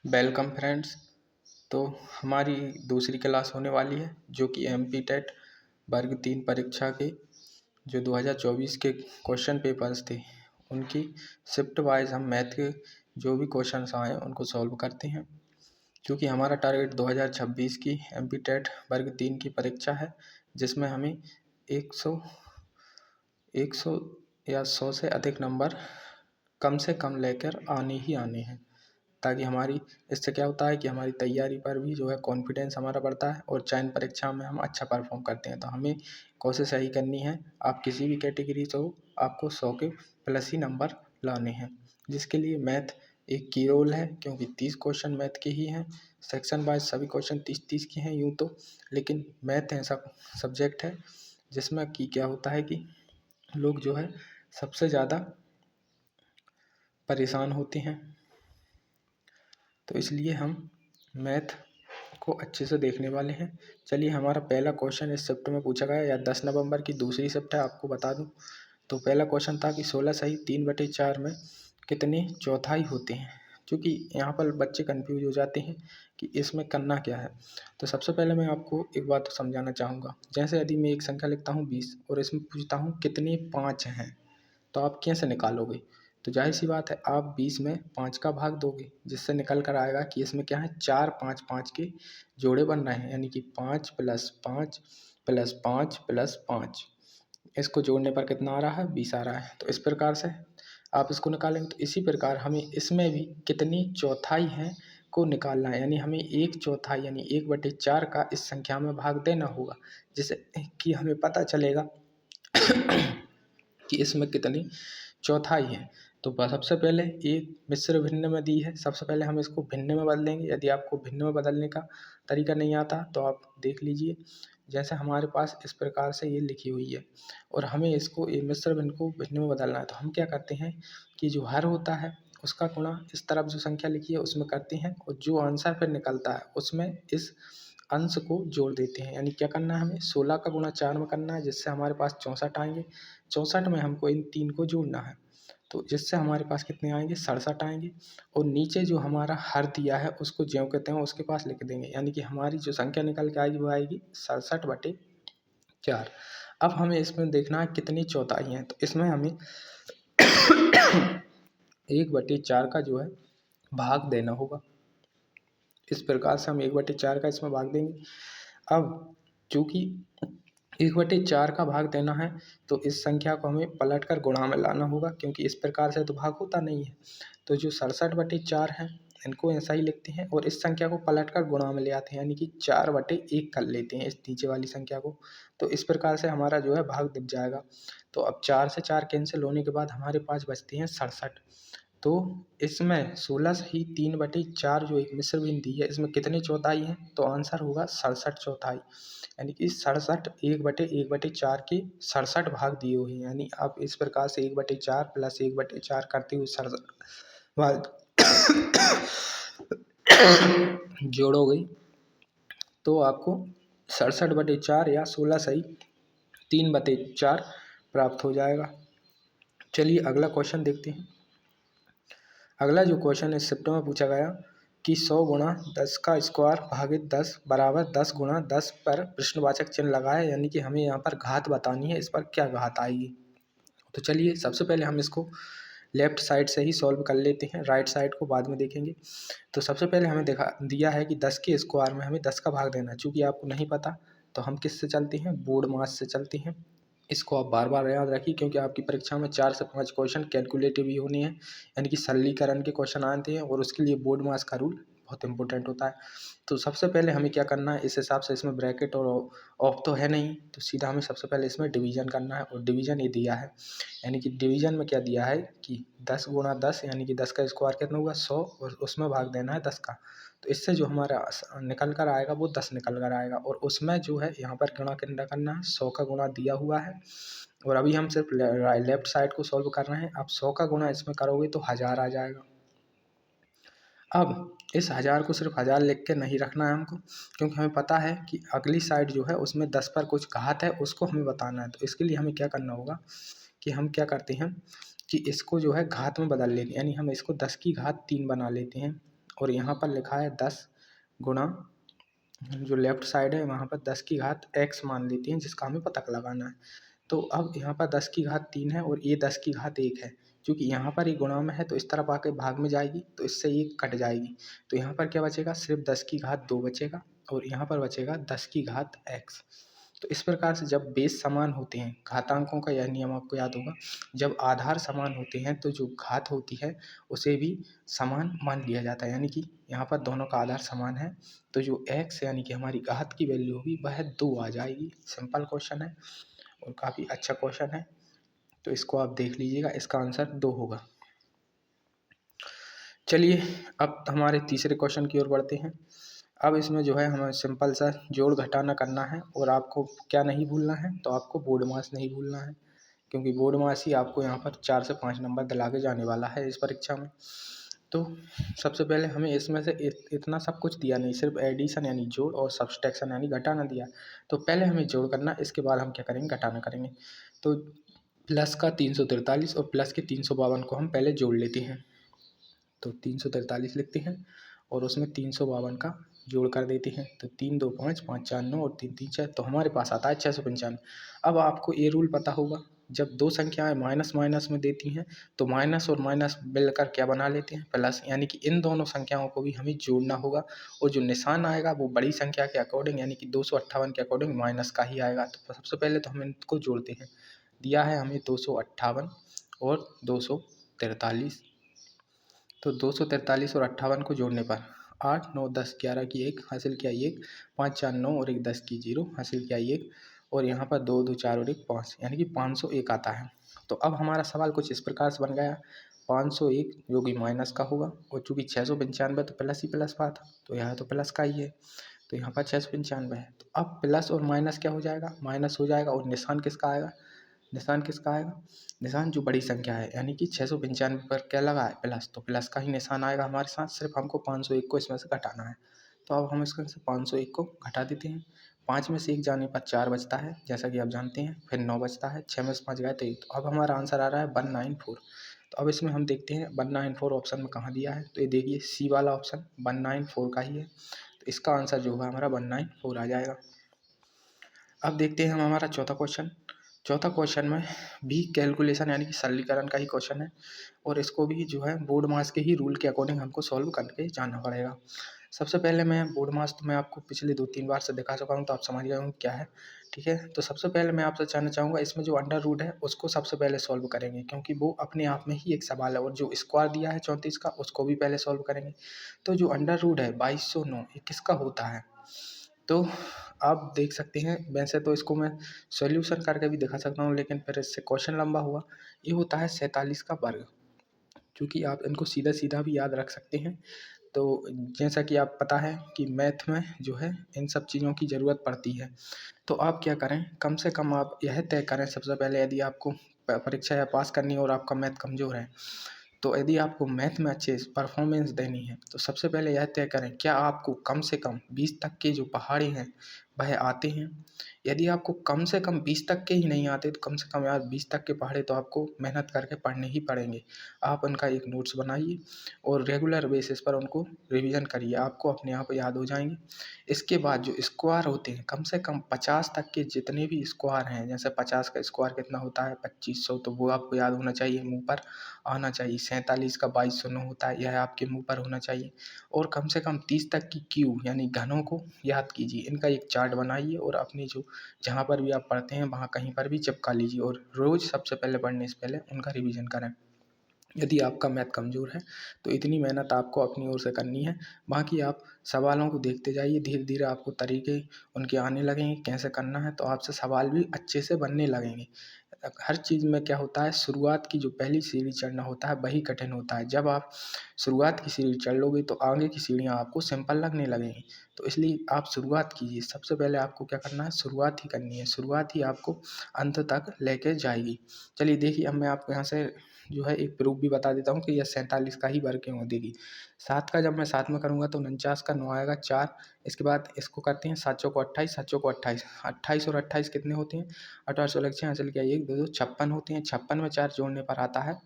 Welcome friends. तो हमारी दूसरी क्लास होने वाली है जो कि एमपी टेट वर्ग 3 परीक्षा के जो 2024 के क्वेश्चन पेपर्स थे उनकी शिफ्ट वाइज हम मैथ के जो भी क्वेश्चंस आए उनको सॉल्व करते हैं, क्योंकि हमारा टारगेट 2026 की एमपी टेट वर्ग 3 की परीक्षा है, जिसमें हमें 100 या 100 से अधिक नंबर कम से कम लेकर आने ही आने हैं, ताकि हमारी इससे क्या होता है कि हमारी तैयारी पर भी जो है कॉन्फिडेंस हमारा बढ़ता है और चयन परीक्षा में हम अच्छा परफॉर्म करते हैं। तो हमें कोशिश यही करनी है, आप किसी भी कैटेगरी से हो, आपको 100 के प्लस ही नंबर लाने हैं, जिसके लिए मैथ एक की रोल है, क्योंकि 30 क्वेश्चन मैथ के ही हैं। सेक्शन वाइज सभी क्वेश्चन 30-30 के हैं यूँ तो, लेकिन मैथ ऐसा सब्जेक्ट है जिसमें कि क्या होता है कि लोग जो है सबसे ज़्यादा परेशान होते हैं। तो इसलिए हम मैथ को अच्छे से देखने वाले हैं। चलिए, हमारा पहला क्वेश्चन इस शिफ्ट में पूछा गया, या 10 नवंबर की दूसरी शिफ्ट है, आपको बता दूं। तो पहला क्वेश्चन था कि 16 सही 3/4 में कितने चौथाई होते हैं, क्योंकि यहाँ पर बच्चे कंफ्यूज हो जाते हैं कि इसमें करना क्या है। तो सबसे पहले मैं आपको एक बात समझाना चाहूँगा। जैसे यदि मैं एक संख्या लिखता हूँ 20 और इसमें पूछता हूँ कितने 5 हैं, तो आप कैसे निकालोगे? तो जाहिर सी बात है, आप 20 में 5 का भाग दोगे, जिससे निकल कर आएगा कि इसमें क्या है, 4 5 5 के जोड़े बन रहे हैं, यानी कि 5 + 5 + 5 + 5। इसको जोड़ने पर कितना आ रहा है, 20 आ रहा है। तो इस प्रकार से आप इसको निकालेंगे। तो इसी प्रकार हमें इसमें भी कितनी चौथाई हैं को निकालना है, यानी हमें 1/4 यानी 1/4 का इस संख्या में भाग देना होगा, जिससे कि हमें पता चलेगा कि इसमें कितनी चौथाई है। तो सबसे पहले एक मिश्र भिन्न में दी है, सबसे पहले हम इसको भिन्न में बदलेंगे। यदि आपको भिन्न में बदलने का तरीका नहीं आता तो आप देख लीजिए, जैसे हमारे पास इस प्रकार से ये लिखी हुई है और हमें इसको ये मिश्र भिन्न को भिन्न में बदलना है। तो हम क्या करते हैं कि जो हर होता है उसका गुणा इस तरफ जो संख्या लिखी है उसमें करते हैं, और जो आंसर फिर निकलता है उसमें इस अंश को जोड़ देते हैं। यानी क्या करना है, हमें 16 का गुणा 4 में करना है, जिससे हमारे पास 64 आएंगे। 64 में हमको इन 3 को जोड़ना है, तो जिससे हमारे पास कितने आएंगे, 67 आएंगे। और नीचे जो हमारा हर दिया है उसको ज्यों कहते हैं उसके पास लिख देंगे, यानी कि हमारी जो संख्या निकल के आएगी वो आएगी 67/4। अब हमें इसमें देखना है कितनी चौथाई हैं, तो इसमें हमें 1/4 का जो है भाग देना होगा। इस प्रकार से हम 1/4 का इसमें भाग देंगे। अब चूँकि 1/4 का भाग देना है, तो इस संख्या को हमें पलट कर गुणा में लाना होगा, क्योंकि इस प्रकार से तो भाग होता नहीं है। तो जो 67/4 है इनको ऐसा ही लिखते हैं और इस संख्या को पलट कर गुणा में ले आते हैं, यानी कि 4/1 कर लेते हैं इस नीचे वाली संख्या को। तो इस प्रकार से हमारा जो है भाग दिख जाएगा। तो अब 4 से 4 कैंसिल होने के बाद हमारे पास बचती हैं 67। तो इसमें 16 से ही 3/4 जो एक मिश्र बिंदी है, इसमें कितनी चौथाई है, तो आंसर होगा 67 चौथाई। यानी कि 67 1/4 के 67 भाग दिए हुए हैं। यानी आप इस प्रकार से 1/4 + 1/4 करते हुए 67 भाग जोड़ोगे तो आपको 67/4 या 16 सही 3/4 प्राप्त हो जाएगा। चलिए अगला क्वेश्चन देखते हैं। अगला जो क्वेश्चन इस शिफ्ट में पूछा गया कि 100 गुणा 10 का स्क्वायर भागित 10 बराबर 10 गुणा 10 पर प्रश्नवाचक चिन्ह लगाए, यानी कि हमें यहाँ पर घात बतानी है, इस पर क्या घात आएगी। तो चलिए सबसे पहले हम इसको लेफ्ट साइड से ही सॉल्व कर लेते हैं, राइट साइड को बाद में देखेंगे। तो सबसे पहले हमें दिया है कि 10 के स्क्वायर में हमें 10 का भाग देना है। चूँकि आपको नहीं पता तो हम किससे चलते हैं, बोर्ड मास से चलते हैं। इसको आप बार बार याद रखिए, क्योंकि आपकी परीक्षा में 4 से 5 क्वेश्चन कैलकुलेटिव ही होने हैं, यानी कि सरलीकरण के क्वेश्चन आते हैं, और उसके लिए बोर्ड मास का रूल बहुत इंपॉर्टेंट होता है। तो सबसे पहले हमें क्या करना है, इस हिसाब से इसमें ब्रैकेट और ऑफ तो है नहीं, तो सीधा हमें सबसे पहले इसमें डिवीजन करना है, और डिवीजन ये दिया है। यानी कि डिवीजन में क्या दिया है कि 10 गुणा 10, यानी कि 10 का स्क्वायर कितना होगा 100, और उसमें भाग देना है 10 का। तो इससे जो हमारा निकल कर आएगा वो 10 निकल कर आएगा, और उसमें जो है यहाँ पर गुणा कितना करना है, 100 का गुणा दिया हुआ है। और अभी हम सिर्फ लेफ्ट साइड को सॉल्व कर रहे हैं। आप 100 का गुणा इसमें करोगे तो 1000 आ जाएगा। अब इस 1000 को सिर्फ 1000 लिख के नहीं रखना है हमको, क्योंकि हमें पता है कि अगली साइड जो है उसमें 10 पर कुछ घात है, उसको हमें बताना है। तो इसके लिए हमें क्या करना होगा कि हम क्या करते हैं कि इसको जो है घात में बदल लेते हैं, यानी हम इसको 10 की घात 3 बना लेते हैं, और यहाँ पर लिखा है 10 गुणा, जो लेफ्ट साइड है वहाँ पर 10 की घात x मान लेते हैं, जिसका हमें पता लगाना है। तो अब यहाँ पर 10 की घात 3 है और ये 10 की घात 1 है। क्योंकि यहाँ पर ये गुणा में है तो इस तरफ आके भाग में जाएगी, तो इससे ये कट जाएगी। तो यहाँ पर क्या बचेगा, सिर्फ 10 की घात 2 बचेगा और यहाँ पर बचेगा 10 की घात x। तो इस प्रकार से जब बेस समान होते हैं, घातांकों का यह नियम आपको याद होगा, जब आधार समान होते हैं तो जो घात होती है उसे भी समान मान लिया जाता है। यानी कि यहाँ पर दोनों का आधार समान है तो जो x यानी कि हमारी घात की वैल्यू होगी वह 2 आ जाएगी। सिंपल क्वेश्चन है और काफ़ी अच्छा क्वेश्चन है, तो इसको आप देख लीजिएगा, इसका आंसर 2 होगा। चलिए अब हमारे तीसरे क्वेश्चन की ओर बढ़ते हैं। अब इसमें जो है हमें सिंपल सा जोड़ घटाना करना है और आपको क्या नहीं भूलना है, तो आपको बोर्ड मास नहीं भूलना है, क्योंकि बोर्ड मास ही आपको यहाँ पर 4 से 5 नंबर दिला के जाने वाला है इस परीक्षा में। तो सबसे पहले हमें इसमें से इतना सब कुछ दिया नहीं, सिर्फ एडिशन यानी जोड़ और सब्सट्रैक्शन यानी घटाना दिया। तो पहले हमें जोड़ करना, इसके बाद हम क्या करेंगे, घटाना करेंगे। तो प्लस का 343 और प्लस के 352 को हम पहले जोड़ लेते हैं। तो 343 लिखते हैं और उसमें 352 का जोड़ कर देते हैं। तो 3 2 5, 5 4 9 और 3 3 6, तो हमारे पास आता है 695। अब आपको ये रूल पता होगा, जब दो संख्याएं माइनस माइनस में देती हैं तो माइनस और माइनस मिलकर क्या बना लेते हैं, प्लस। यानी कि इन दोनों संख्याओं को भी हमें जोड़ना होगा और जो निशान आएगा वो बड़ी संख्या के अकॉर्डिंग यानी कि 258 के अकॉर्डिंग माइनस का ही आएगा। तो सबसे पहले तो हम इनको जोड़ते हैं। दिया है हमें 258 और 243। तो 243 और 58 को जोड़ने पर 8 9 10 11 की 1 हासिल किया 1, 5 4 9 और 1 10 की 0 हासिल किया 1, और यहाँ पर 2 2 4 और 1 5, यानी कि 501 आता है। तो अब हमारा सवाल कुछ इस प्रकार से बन गया, 501 जो कि माइनस का होगा, और चूँकि 695 तो प्लस ही प्लस का था तो यहाँ तो प्लस का ही है, तो यहाँ पर 695 है। तो अब प्लस और माइनस क्या हो जाएगा, माइनस हो जाएगा, और निशान किसका आएगा, निशान किसका आएगा, निशान जो बड़ी संख्या है, यानी कि 695 पर क्या लगा है, प्लस, तो प्लस का ही निशान आएगा हमारे साथ। सिर्फ हमको 501 को इसमें से घटाना है। तो अब हम इसमें से 501 को घटा देते हैं। 5 में से 1 जाने पर 4 बचता है, जैसा कि आप जानते हैं, फिर 9 बचता है, 6 में से 5 गए तो 1। तो अब हमारा आंसर आ रहा है 194। तो अब इसमें हम देखते हैं 194 ऑप्शन में कहाँ दिया है, तो ये देखिए सी वाला ऑप्शन 194 का ही है। तो इसका आंसर जो होगा हमारा 194 आ जाएगा। अब देखते हैं हम हमारा चौथा क्वेश्चन। चौथा क्वेश्चन में भी कैलकुलेशन यानी कि सरलीकरण का ही क्वेश्चन है, और इसको भी जो है बोर्ड मास के ही रूल के अकॉर्डिंग हमको सॉल्व करके जाना पड़ेगा। सबसे पहले मैं बोर्ड मास तो मैं आपको पिछले 2-3 बार से दिखा चुका हूँ, तो आप समझ गए होंगे क्या है, ठीक है। तो सबसे पहले मैं आपसे जानना चाहूँगा, इसमें जो अंडर रूट है उसको सबसे पहले सॉल्व करेंगे, क्योंकि वो अपने आप में ही एक सवाल है, और जो स्क्वायर दिया है 34 का उसको भी पहले सॉल्व करेंगे। तो जो अंडर रूट है 2209 ये किसका होता है, तो आप देख सकते हैं, वैसे तो इसको मैं सॉल्यूशन करके भी दिखा सकता हूँ, लेकिन फिर इससे क्वेश्चन लंबा हुआ। ये होता है 47 का वर्ग, क्योंकि आप इनको सीधा सीधा भी याद रख सकते हैं। तो जैसा कि आप पता है कि मैथ में जो है इन सब चीज़ों की ज़रूरत पड़ती है। तो आप क्या करें, कम से कम आप यह तय करें सबसे पहले, यदि आपको परीक्षा या पास करनी है और आपका मैथ कमज़ोर है, तो यदि आपको मैथ में अच्छे परफॉर्मेंस देनी है, तो सबसे पहले यह तय करें क्या आपको कम से कम 20 तक के जो पहाड़े हैं वह आते हैं। यदि आपको कम से कम 20 तक के ही नहीं आते, तो कम से कम यार 20 तक के पहाड़े तो आपको मेहनत करके पढ़ने ही पड़ेंगे। आप उनका एक नोट्स बनाइए और रेगुलर बेसिस पर उनको रिवीजन करिए, आपको अपने आप याद हो जाएंगे। इसके बाद जो स्क्वायर होते हैं, कम से कम 50 तक के जितने भी स्क्वायर हैं, जैसे 50 का स्क्वायर कितना होता है 2500, तो वो आपको याद होना चाहिए, मुँह पर आना चाहिए। 47 का 2209 होता है, यह आपके मुँह पर होना चाहिए। और कम से कम 30 तक की क्यूब यानी घनों को याद कीजिए, इनका एक चार्ट बनाइए और अपनी जो जहाँ पर भी आप पढ़ते हैं वहाँ कहीं पर भी चिपका लीजिए, और रोज़ सबसे पहले पढ़ने से पहले उनका रिवीजन करें। यदि आपका मैथ कमज़ोर है तो इतनी मेहनत आपको अपनी ओर से करनी है। बाकी आप सवालों को देखते जाइए, धीरे धीरे आपको तरीके उनके आने लगेंगे कैसे करना है, तो आपसे सवाल भी अच्छे से बनने लगेंगे। हर चीज़ में क्या होता है, शुरुआत की जो पहली सीढ़ी चढ़ना होता है वही कठिन होता है। जब आप शुरुआत की सीढ़ी चढ़ लोगे तो आगे की सीढ़ियाँ आपको सिंपल लगने लगेंगी। तो इसलिए आप शुरुआत कीजिए, सबसे पहले आपको क्या करना है, शुरुआत ही करनी है। शुरुआत ही आपको अंत तक लेके जाएगी। चलिए देखिए, अब मैं आपको यहाँ से जो है एक प्रूफ भी बता देता हूँ कि यह 47 का ही वर्ग क्यों देगी। 7 का जब मैं 7 में करूँगा तो 49 का 9 आएगा 4। इसके बाद इसको करते हैं 7 चौको 28, 7 चौको 28, 28 और 28 कितने होते हैं, 18 16 6 हासिल किया 1 2 2 56 होते हैं। 56 में 4 जोड़ने पर आता है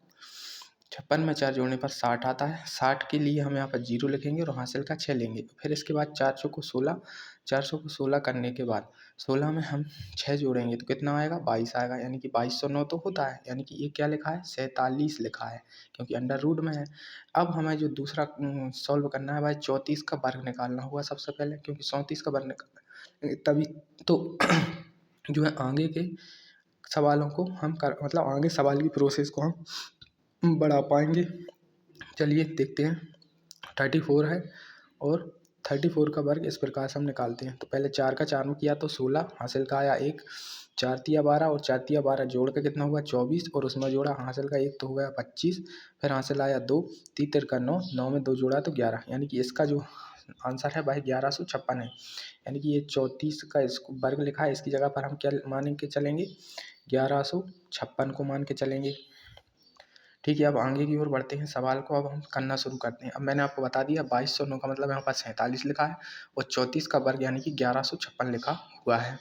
56 में 4 जोड़ने पर 60 आता है। 60 के लिए हम यहाँ पर 0 लिखेंगे और हासिल का 6 लेंगे। फिर इसके बाद 4 चौको 16, 400 को 16 करने के बाद 16 में हम 6 जोड़ेंगे तो कितना आएगा, 22 आएगा। यानी कि 2209 तो होता है, यानी कि ये क्या लिखा है, 47 लिखा है, क्योंकि अंडर रूट में है। अब हमें जो दूसरा सॉल्व करना है भाई, 34 का वर्ग निकालना होगा सबसे पहले, क्योंकि 34 का वर्ग निकाल तभी तो जो है आगे के सवालों को हम मतलब आगे सवाल की प्रोसेस को हम बढ़ा पाएंगे। चलिए देखते हैं। 34 है और 34 का वर्ग इस प्रकार से हम निकालते हैं। तो पहले 4 का 4 में किया तो 16, हासिल का आया 1, 4 तिया 12 और 4 तिया 12 जोड़ के कितना हुआ 24, और उसमें जोड़ा हासिल का 1 तो हो गया 25, फिर हासिल आया 2, 3 तिरका 9, 9 में 2 जोड़ा तो 11, यानी कि इसका जो आंसर है भाई 1156 है। यानी कि ये 34 का इसको वर्ग लिखा है, इसकी जगह पर हम क्या मान के चलेंगे, 1156 को मान के चलेंगे। ठीक है, अब आगे की ओर बढ़ते हैं। सवाल को अब हम करना शुरू करते हैं। अब मैंने आपको बता दिया 2209 का मतलब यहाँ पर 47 लिखा है और 34 का वर्ग यानी कि 1156 लिखा हुआ है।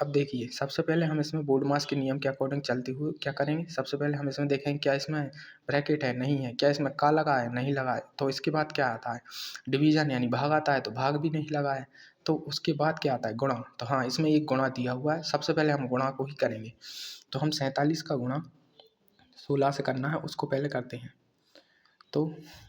अब देखिए, सबसे पहले हम इसमें बोर्ड मास के नियम के अकॉर्डिंग चलते हुए क्या करेंगे, सबसे पहले हम इसमें देखेंगे क्या इसमें ब्रैकेट है, नहीं है, क्या इसमें का लगा है, नहीं लगा है। तो इसके बाद क्या आता है, डिवीजन यानी भाग आता है, तो भाग भी नहीं लगा है। तो उसके बाद क्या आता है, गुणा। तो हाँ, इसमें एक गुणा दिया हुआ है, सबसे पहले हम गुणा को ही करेंगे। तो हम 47 का गुणा 16 से करना है, उसको पहले करते हैं। तो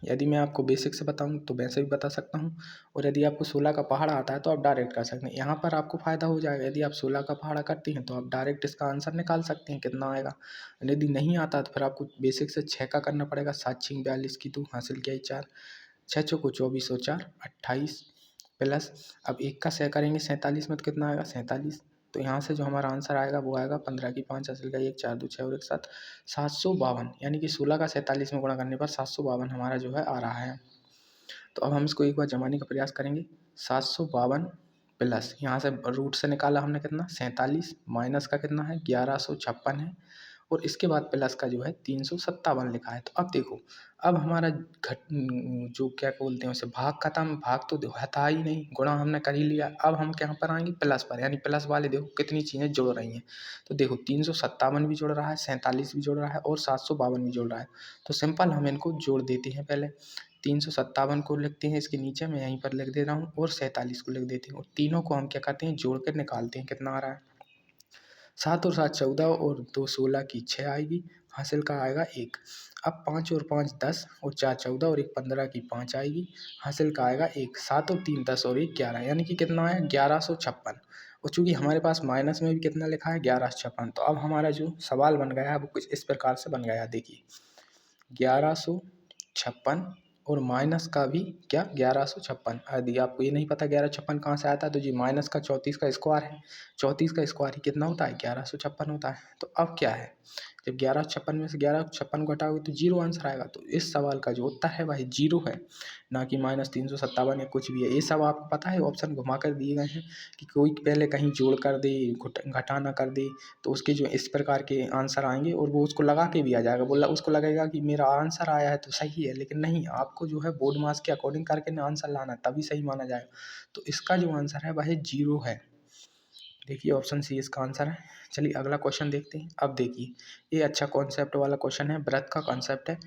यदि मैं आपको बेसिक से बताऊं तो वैसे भी बता सकता हूं, और यदि आपको 16 का पहाड़ा आता है तो आप डायरेक्ट कर सकते हैं। यहाँ पर आपको फ़ायदा हो जाएगा, यदि आप 16 का पहाड़ा करते हैं तो आप डायरेक्ट इसका आंसर निकाल सकते हैं कितना आएगा। यदि नहीं आता तो फिर आपको बेसिक से 6 का करना पड़ेगा। 7 6 42 की 2 हासिल किया 4, 6 चौको 24 और 4 28 प्लस अब 1 का 6 करेंगे 47 में तो कितना आएगा 47। तो यहाँ से जो हमारा आंसर आएगा वो आएगा 15 की 5 हासिल का 1 4 2 6 और 1 7, 752। यानी कि 16 का 47 में गुणा करने पर 752 हमारा जो है आ रहा है। तो अब हम इसको एक बार जमाने का प्रयास करेंगे। 752 प्लस यहाँ से रूट से निकाला हमने कितना 47, माइनस का कितना है 1156 है, और इसके बाद प्लस का जो है 357 लिखा है। तो अब देखो, अब हमारा जो क्या बोलते हैं उसे भाग खत्म, भाग तो होता ही नहीं, गुणा हमने कर ही लिया। अब हम कहाँ पर आएंगे, प्लस पर, यानी प्लस वाले देखो कितनी चीज़ें जुड़ रही हैं। तो देखो 357 भी जुड़ रहा है, 47 भी जुड़ रहा है और 752 भी जुड़ रहा है। तो सिंपल हम इनको जोड़ देते हैं। पहले 357 को लिखते हैं इसके नीचे, मैं यहीं पर लिख दे रहा हूँ, और 47 को लिख देते हैं, और तीनों को हम क्या करते हैं जोड़ कर निकालते हैं कितना आ रहा है। 7 और 7 14 और 2 16 की 6 आएगी, हासिल का आएगा 1। अब 5 और 5 10 और 4 14 और 1 15 की 5 आएगी, हासिल का आएगा 1। 7 और 3 10 और 1 11, यानी कि कितना है 1156। और चूँकि हमारे पास माइनस में भी कितना लिखा है 1156, तो अब हमारा जो सवाल बन गया है वो कुछ इस प्रकार से बन गया। देखिए 1156 और माइनस का भी क्या 1156। यदि आपको ये नहीं पता 1156 कहाँ से आता है, तो जी माइनस का 34 का स्क्वायर है, 34 का स्क्वायर ही कितना होता है 1156 होता है। तो अब क्या है, जब 1156 में से 1156 को हटाओगे तो जीरो आंसर आएगा। तो इस सवाल का जो उत्तर है वही जीरो है, ना कि -357 या कुछ भी है। ये सब आपको पता है ऑप्शन घुमा कर दिए गए हैं कि कोई पहले कहीं जोड़ कर दे, घटा ना कर दे, तो उसके जो इस प्रकार के आंसर आएंगे, और वो उसको लगा के भी आ जाएगा, बोला उसको लगेगा कि मेरा आंसर आया है तो सही है, लेकिन नहीं, आपको जो है बोर्ड मार्क्स के अकॉर्डिंग करके ना आंसर लाना, तभी सही माना जाएगा। तो इसका जो आंसर है वह जीरो है। देखिए ऑप्शन सी इसका आंसर है। चलिए अगला क्वेश्चन देखते हैं। अब देखिए, ये अच्छा कॉन्सेप्ट वाला क्वेश्चन है, वृत्त का कॉन्सेप्ट है।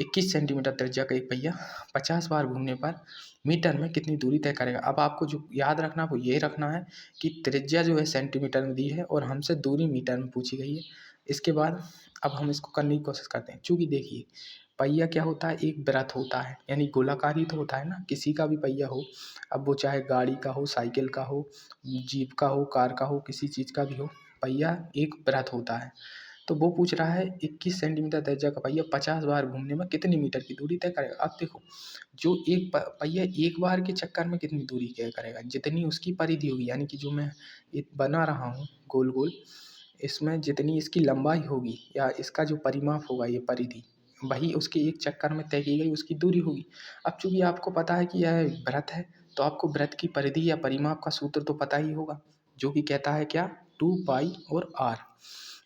21 सेंटीमीटर त्रिज्या का एक पहिया 50 बार घूमने पर मीटर में कितनी दूरी तय करेगा। अब आपको जो याद रखना है वो ये रखना है कि त्रिज्या जो है सेंटीमीटर में दी है और हमसे दूरी मीटर में पूछी गई है। इसके बाद अब हम इसको करने की कोशिश करते हैं। चूँकि देखिए पहिया क्या होता है, एक वृत्त होता है, यानी गोलाकार ही तो होता है ना, किसी का भी पहिया हो, अब वो चाहे गाड़ी का हो, साइकिल का हो, जीप का हो, कार का हो, किसी चीज़ का भी हो, पहिया एक वृत्त होता है। तो वो पूछ रहा है 21 सेंटीमीटर त्रिज्या का पहिया 50 बार घूमने में कितनी मीटर की दूरी तय करेगा। अब देखो, जो एक पहिया एक बार के चक्कर में कितनी दूरी तय करेगा, जितनी उसकी परिधि होगी, यानी कि जो मैं बना रहा हूँ गोल गोल, इसमें जितनी इसकी लंबाई होगी या इसका जो परिमाप होगा, ये परिधि, वही उसके एक चक्कर में तय की गई उसकी दूरी होगी। अब चूंकि आपको पता है कि यह वृत्त है, तो आपको वृत्त की परिधि या परिमाप का सूत्र तो पता ही होगा, जो कि कहता है क्या 2 पाई और r।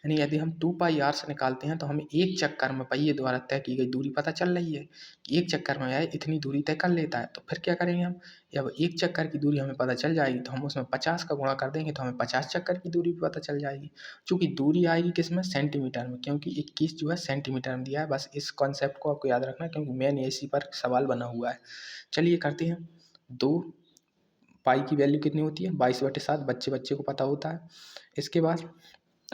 यानी यदि हम 2πr से निकालते हैं तो हमें एक चक्कर में पहिए द्वारा तय की गई दूरी पता चल रही है कि एक चक्कर में यह इतनी दूरी तय कर लेता है। तो फिर क्या करेंगे हम, जब एक चक्कर की दूरी हमें पता चल जाएगी तो हम उसमें 50 का गुणा कर देंगे तो हमें 50 चक्कर की दूरी भी पता चल जाएगी। चूँकि दूरी आएगी किस में, सेंटीमीटर में, क्योंकि 21 जो है सेंटीमीटर में दिया है। बस इस कॉन्सेप्ट को आपको याद रखना है क्योंकि मेन इसी पर सवाल बना हुआ है। चलिए करते हैं। 2 पाई की वैल्यू कितनी होती है, 22/7, बच्चे को पता होता है। इसके बाद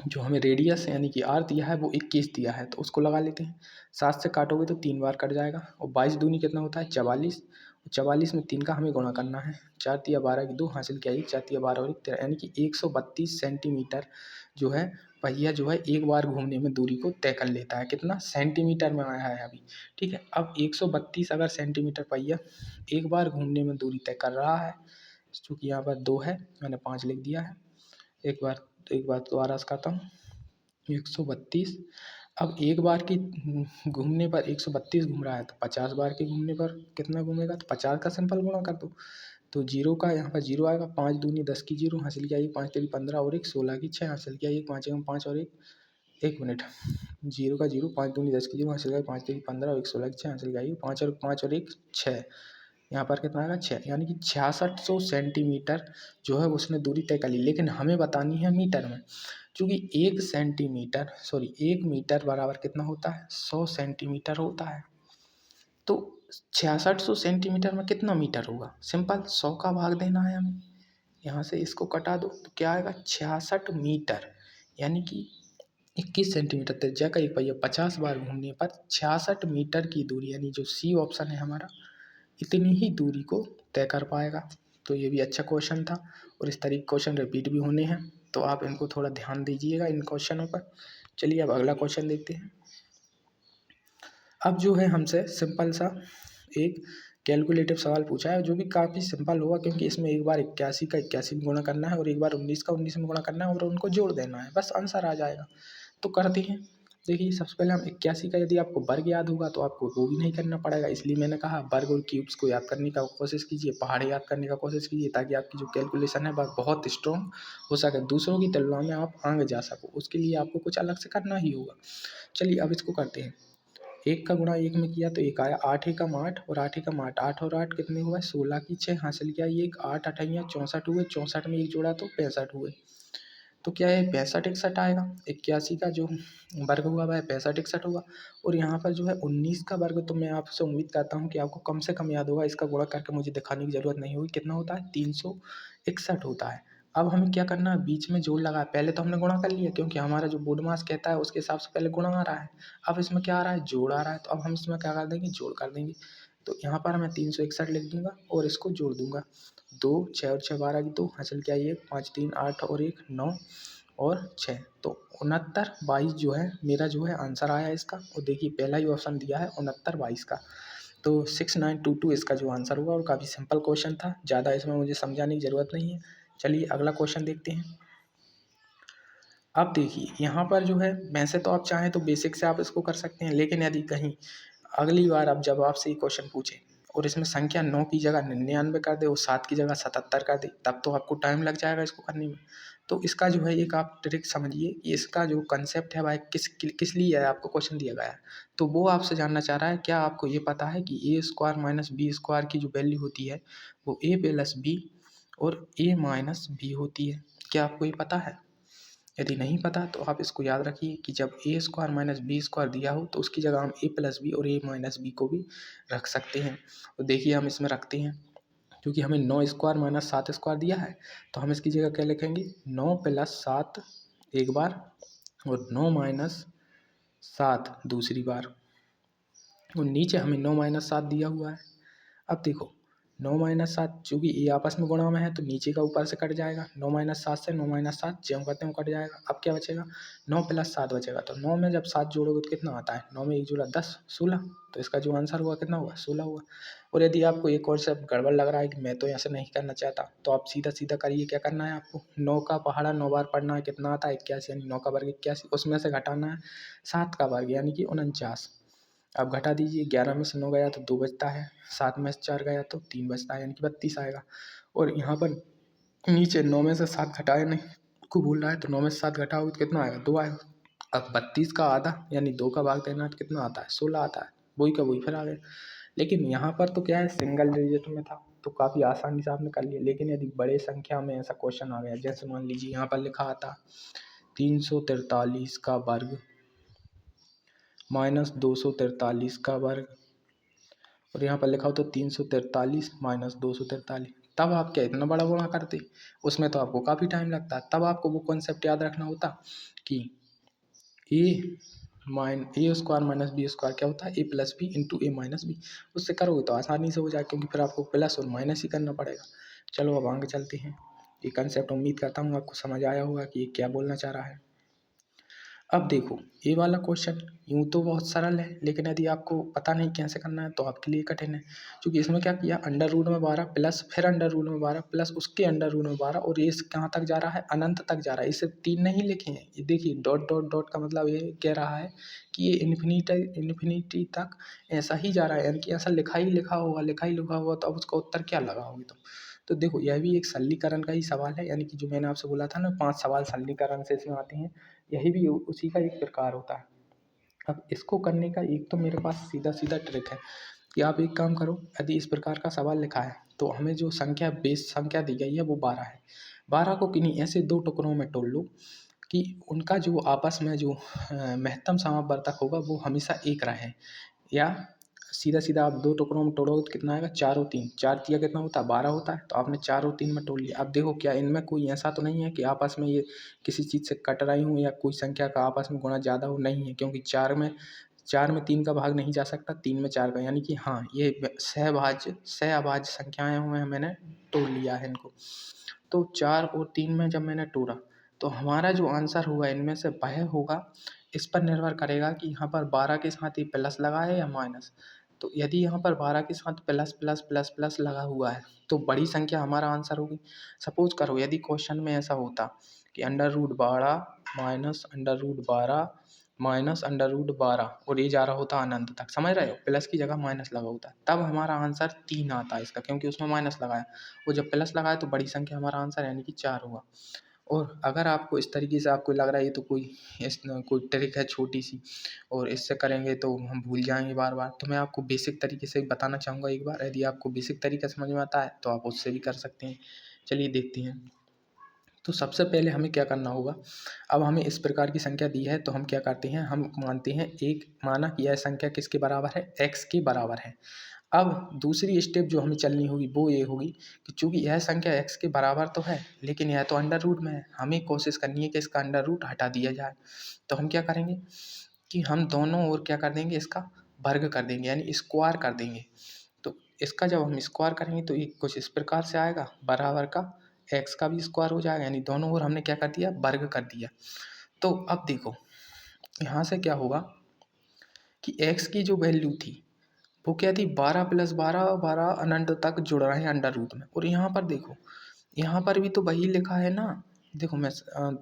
जो हमें रेडियस यानी कि आर दिया है वो 21 दिया है, तो उसको लगा लेते हैं। 7 से काटोगे तो 3 बार कट जाएगा, और 22 दूनी कितना होता है, 44। 44 में 3 का हमें गुणा करना है। 4 तिया 12 की 2 हासिल किया 1, 4 तिया 12 और 1 13, यानी कि 132 सेंटीमीटर जो है पहिया जो है एक बार घूमने में दूरी को तय कर लेता है। कितना, सेंटीमीटर में आया है अभी, ठीक है। अब 132 अगर सेंटीमीटर पहिया एक बार घूमने में दूरी तय कर रहा है, चूँकि यहाँ पर 2 है मैंने 5 लिख दिया है। एक बार दोबारा से करता हूँ। 132, अब एक बार की घूमने पर 132 घूम रहा है, तो 50 बार के घूमने पर कितना घूमेगा, तो 50 का सिंपल गुणा कर दो। तो जीरो का यहाँ पर जीरो आएगा, 5 दूनी 10 की जीरो हासिल किया 1, 5 तेरी 15 और 1 16 की 6 हासिल किया 1, 5 एकम 5 और 1 मिनट, जीरो का जीरो, 5 दूनी 10 की जीरो हासिल किया 5 तेरी 15 और 1 16 की 6 हासिल किया 5 और 1 6, यहाँ पर कितना आएगा 6, यानी कि 6600 सेंटीमीटर जो है उसने दूरी तय कर ली। लेकिन हमें बतानी है मीटर में, क्योंकि 1 मीटर बराबर कितना होता है, 100 सेंटीमीटर होता है। तो 6600 सेंटीमीटर में कितना मीटर होगा, सिंपल 100 का भाग देना है हमें। यहाँ से इसको कटा दो तो क्या आएगा, 66 मीटर, यानी कि 21 सेंटीमीटर त्रिज्या का एक पहिया 50 बार घूमने पर 66 मीटर की दूरी, यानी जो सी ऑप्शन है हमारा, इतनी ही दूरी को तय कर पाएगा। तो ये भी अच्छा क्वेश्चन था, और इस तरीके क्वेश्चन रिपीट भी होने हैं, तो आप इनको थोड़ा ध्यान दीजिएगा इन क्वेश्चनों पर। चलिए अब अगला क्वेश्चन देखते हैं। अब जो है हमसे सिंपल सा एक कैलकुलेटिव सवाल पूछा है, जो भी काफ़ी सिंपल होगा, क्योंकि इसमें एक बार 81 का 81 में गुणा करना है और एक बार 19 का 19 में गुणा करना है और उनको जोड़ देना है, बस आंसर आ जाएगा। तो करते हैं। देखिए सबसे पहले हम 81 का यदि आपको वर्ग याद होगा तो आपको वो भी नहीं करना पड़ेगा, इसलिए मैंने कहा वर्ग और क्यूब्स को याद करने का कोशिश कीजिए, पहाड़ याद करने का कोशिश कीजिए, ताकि आपकी जो कैलकुलेशन है वह बहुत स्ट्रॉन्ग हो सके, दूसरों की तुलना में आप आगे जा सको, उसके लिए आपको कुछ अलग से करना ही होगा। चलिए अब इसको करते हैं। 1 का गुणा 1 में किया तो 1 आया, 8 एकम 8 और 8 एकम 8, 8 और 8 कितने हुए, 16 की 6 हासिल किया 1, 8 अठैया 64 हुए, 64 में 1 जोड़ा तो 65 हुए। तो क्या है, 65 61 आएगा। 81 का जो वर्ग हुआ वह 65 61 होगा, और यहाँ पर जो है 19 का वर्ग, तो मैं आपसे उम्मीद करता हूँ कि आपको कम से कम याद होगा, इसका गुणा करके मुझे दिखाने की ज़रूरत नहीं होगी। कितना होता है, 361 होता है। अब हमें क्या करना है, बीच में जोड़ लगा है, पहले तो हमने गुणा कर लिया क्योंकि हमारा जो बोर्ड मास कहता है उसके हिसाब से पहले गुणा आ रहा है। अब इसमें क्या आ रहा है, जोड़ आ रहा है, तो अब हम इसमें क्या कर देंगे, जोड़ कर देंगे। तो यहाँ पर मैं 361 लिख दूंगा और इसको जोड़ दूंगा। 2 6 और 6 12 की 2 हासिल किया 1, 5 3 8 और 1 9 और 6, तो 69 22 जो है मेरा जो है आंसर आया इसका। और देखिए पहला ही ऑप्शन दिया है 69 22 का, तो 6922 इसका जो आंसर होगा। और काफ़ी सिंपल क्वेश्चन था, ज़्यादा इसमें मुझे समझाने की ज़रूरत नहीं है। चलिए अगला क्वेश्चन देखते हैं। अब देखिए यहाँ पर जो है, वैसे तो आप चाहें तो बेसिक से आप इसको कर सकते हैं, लेकिन यदि कहीं अगली बार अब जब आपसे ये क्वेश्चन पूछे और इसमें संख्या 9 की जगह 99 कर दे और 7 की जगह 77 कर दे, तब तो आपको टाइम लग जाएगा इसको करने में। तो इसका जो है एक आप ट्रिक समझिए कि इसका जो कंसेप्ट है वह किस लिए है, आपको क्वेश्चन दिया गया है। तो वो आपसे जानना चाह रहा है, क्या आपको ये पता है कि ए स्क्वायर माइनस बी स्क्वायर की जो वैल्यू होती है वो ए प्लस बी और ए माइनस बी होती है, क्या आपको ये पता है? यदि नहीं पता तो आप इसको याद रखिए कि जब ए स्क्वायर माइनस बी स्क्वायर दिया हो तो उसकी जगह हम ए प्लस बी और ए माइनस बी को भी रख सकते हैं। तो देखिए हम इसमें रखते हैं, क्योंकि हमें 9 स्क्वायर माइनस 7 स्क्वायर दिया है, तो हम इसकी जगह क्या लिखेंगे, 9 प्लस 7 एक बार और 9 माइनस 7 दूसरी बार, और नीचे हमें 9 माइनस 7 दिया हुआ है। अब देखो 9 माइनस 7, चूँकि ये आपस में गुणा में है तो नीचे का ऊपर से कट जाएगा, 9 माइनस 7 से 9 माइनस 7 ज्यों करते हैं कट जाएगा। अब क्या बचेगा, 9 प्लस 7 बचेगा, तो 9 में जब 7 जोड़ोगे तो कितना आता है, 9 में 1 जोड़ा 10 16, तो इसका जो आंसर हुआ कितना हुआ, 16 हुआ। और यदि आपको एक और सब गड़बड़ लग रहा है कि मैं तो ऐसे नहीं करना चाहता, तो आप सीधा सीधा करिए, क्या करना है आपको, 9 का पहाड़ा 9 बार पढ़ना है, कितना आता है 81, यानी 9 का वर्ग 81, उसमें से घटाना है 7 का वर्ग यानी कि 49। अब घटा दीजिए, 11 में से 9 गया तो 2 बचता है, 7 में से 4 गया तो 3 बचता है, यानी कि 32 आएगा। और यहाँ पर नीचे 9 में से 7 घटाए नहीं को बोल रहा है, तो 9 में से 7 घटाओगे तो कितना आएगा, 2 आएगा। अब 32 का आधा यानी 2 का भाग देना कितना आता है, 16 आता है। वही का वही फिर आ गया। लेकिन यहाँ पर तो क्या है, सिंगल डिजिट में था तो काफ़ी आसानी से आपने कर लिया। लेकिन यदि बड़े संख्या में ऐसा क्वेश्चन आ गया, जैसे मान लीजिए यहाँ पर लिखा आता 343 का वर्ग माइनस 243 का वर्ग, और यहाँ पर लिखा हो तो 343 माइनस 243, तब आप क्या इतना बड़ा गुणा करते, उसमें तो आपको काफ़ी टाइम लगता है। तब आपको वो कॉन्सेप्ट याद रखना होता कि ए स्क्वायर माइनस बी स्क्वायर क्या होता है, ए प्लस बी इंटू ए माइनस बी। उससे करोगे तो आसानी से हो जाए, क्योंकि फिर आपको प्लस और माइनस ही करना पड़ेगा। चलो अब आगे चलते हैं। ये कंसेप्ट उम्मीद करता हूँ आपको समझ आया होगा कि ये क्या बोलना चाह रहा है। अब देखो ये वाला क्वेश्चन यूँ तो बहुत सरल है, लेकिन यदि आपको पता नहीं कैसे करना है तो आपके लिए कठिन है। क्योंकि इसमें क्या किया, अंडर रूट में 12 प्लस फिर अंडर रूट में 12 प्लस उसके अंडर रूट में 12, और ये कहाँ तक जा रहा है, अनंत तक जा रहा है। इसे 3 नहीं लिखे हैं, ये देखिए डॉट डॉट डॉट का मतलब ये कह रहा है कि ये इन्फिनिटी तक ऐसा ही जा रहा है, यानी कि ऐसा लिखा ही लिखा होगा तो अब उसका उत्तर क्या लगाओगे तुम। तो देखो यह भी एक सरलीकरण का ही सवाल है, यानी कि जो मैंने आपसे बोला था ना 5 सवाल सरलीकरण से इसमें आते हैं, यही भी उसी का एक प्रकार होता है। अब इसको करने का एक तो मेरे पास सीधा सीधा ट्रिक है कि आप एक काम करो, यदि इस प्रकार का सवाल लिखा है तो हमें जो संख्या बेस संख्या दी गई है वो 12 है। 12 को किन्हीं ऐसे 2 टुकड़ों में तोड़ लो कि उनका जो आपस में जो महत्तम समापवर्तक होगा वो हमेशा एक रहे। या सीधा सीधा आप 2 टुकड़ों में तोड़ोगे तो कितना आएगा, 4 और 3, 4 तिया कितना होता है, 12 होता है। तो आपने 4 और 3 में तोड़ लिया। अब देखो क्या इनमें कोई ऐसा तो नहीं है कि आपस में ये किसी चीज़ से कट रही हूँ या कोई संख्या का आपस में गुणा ज़्यादा हो, नहीं है। क्योंकि 4 में 3 का भाग नहीं जा सकता, 3 में 4 का, यानी कि हाँ ये सहअभाज्य संख्याएं हुए हैं, मैंने तोड़ लिया है इनको। तो 4 और 3 में जब मैंने तोड़ा तो हमारा जो आंसर होगा इनमें से वह होगा, इस पर निर्भर करेगा कि यहाँ पर 12 के साथ ही प्लस लगा है या माइनस। तो यदि यहाँ पर 12 के साथ प्लस प्लस प्लस प्लस लगा हुआ है तो बड़ी संख्या हमारा आंसर होगी। सपोज करो यदि क्वेश्चन में ऐसा होता कि under root 12 minus under root 12 minus under root 12 और ये जा रहा होता अनंत तक, समझ रहे हो, प्लस की जगह माइनस लगा होता है, तब हमारा आंसर 3 आता है इसका, क्योंकि उसमें माइनस लगाया। वो जब प्लस लगाया तो बड़ी संख्या हमारा आंसर यानी कि 4 हुआ। और अगर आपको इस तरीके से आपको लग रहा है ये तो कोई ट्रिक है छोटी सी और इससे करेंगे तो हम भूल जाएंगे बार बार, तो मैं आपको बेसिक तरीके से बताना चाहूँगा एक बार। यदि आपको बेसिक तरीका समझ में आता है तो आप उससे भी कर सकते हैं। चलिए देखते हैं। तो सबसे पहले हमें क्या करना होगा, अब हमें इस प्रकार की संख्या दी है तो हम क्या करते हैं, हम मानते हैं एक माना कि यह संख्या किसके बराबर है, x के बराबर है। अब दूसरी स्टेप जो हमें चलनी होगी वो ये होगी कि चूंकि यह संख्या x के बराबर तो है लेकिन यह तो अंडर रूट में है, हमें कोशिश करनी है कि इसका अंडर रूट हटा दिया जाए। तो हम क्या करेंगे कि हम दोनों ओर क्या कर देंगे, इसका वर्ग कर देंगे यानी स्क्वायर कर देंगे। तो इसका जब हम स्क्वायर करेंगे तो ये कुछ इस प्रकार से आएगा, बराबर का एक्स का भी स्क्वायर हो जाएगा, यानी दोनों ओर हमने क्या कर दिया, वर्ग कर दिया। तो अब देखो यहाँ से क्या होगा कि एक्स की जो वैल्यू थी वो क्या थी, 12 प्लस 12, 12 अनंत तक जुड़ रहे हैं अंडर रूट में। और यहाँ पर देखो, यहाँ पर भी तो वही लिखा है ना। देखो मैं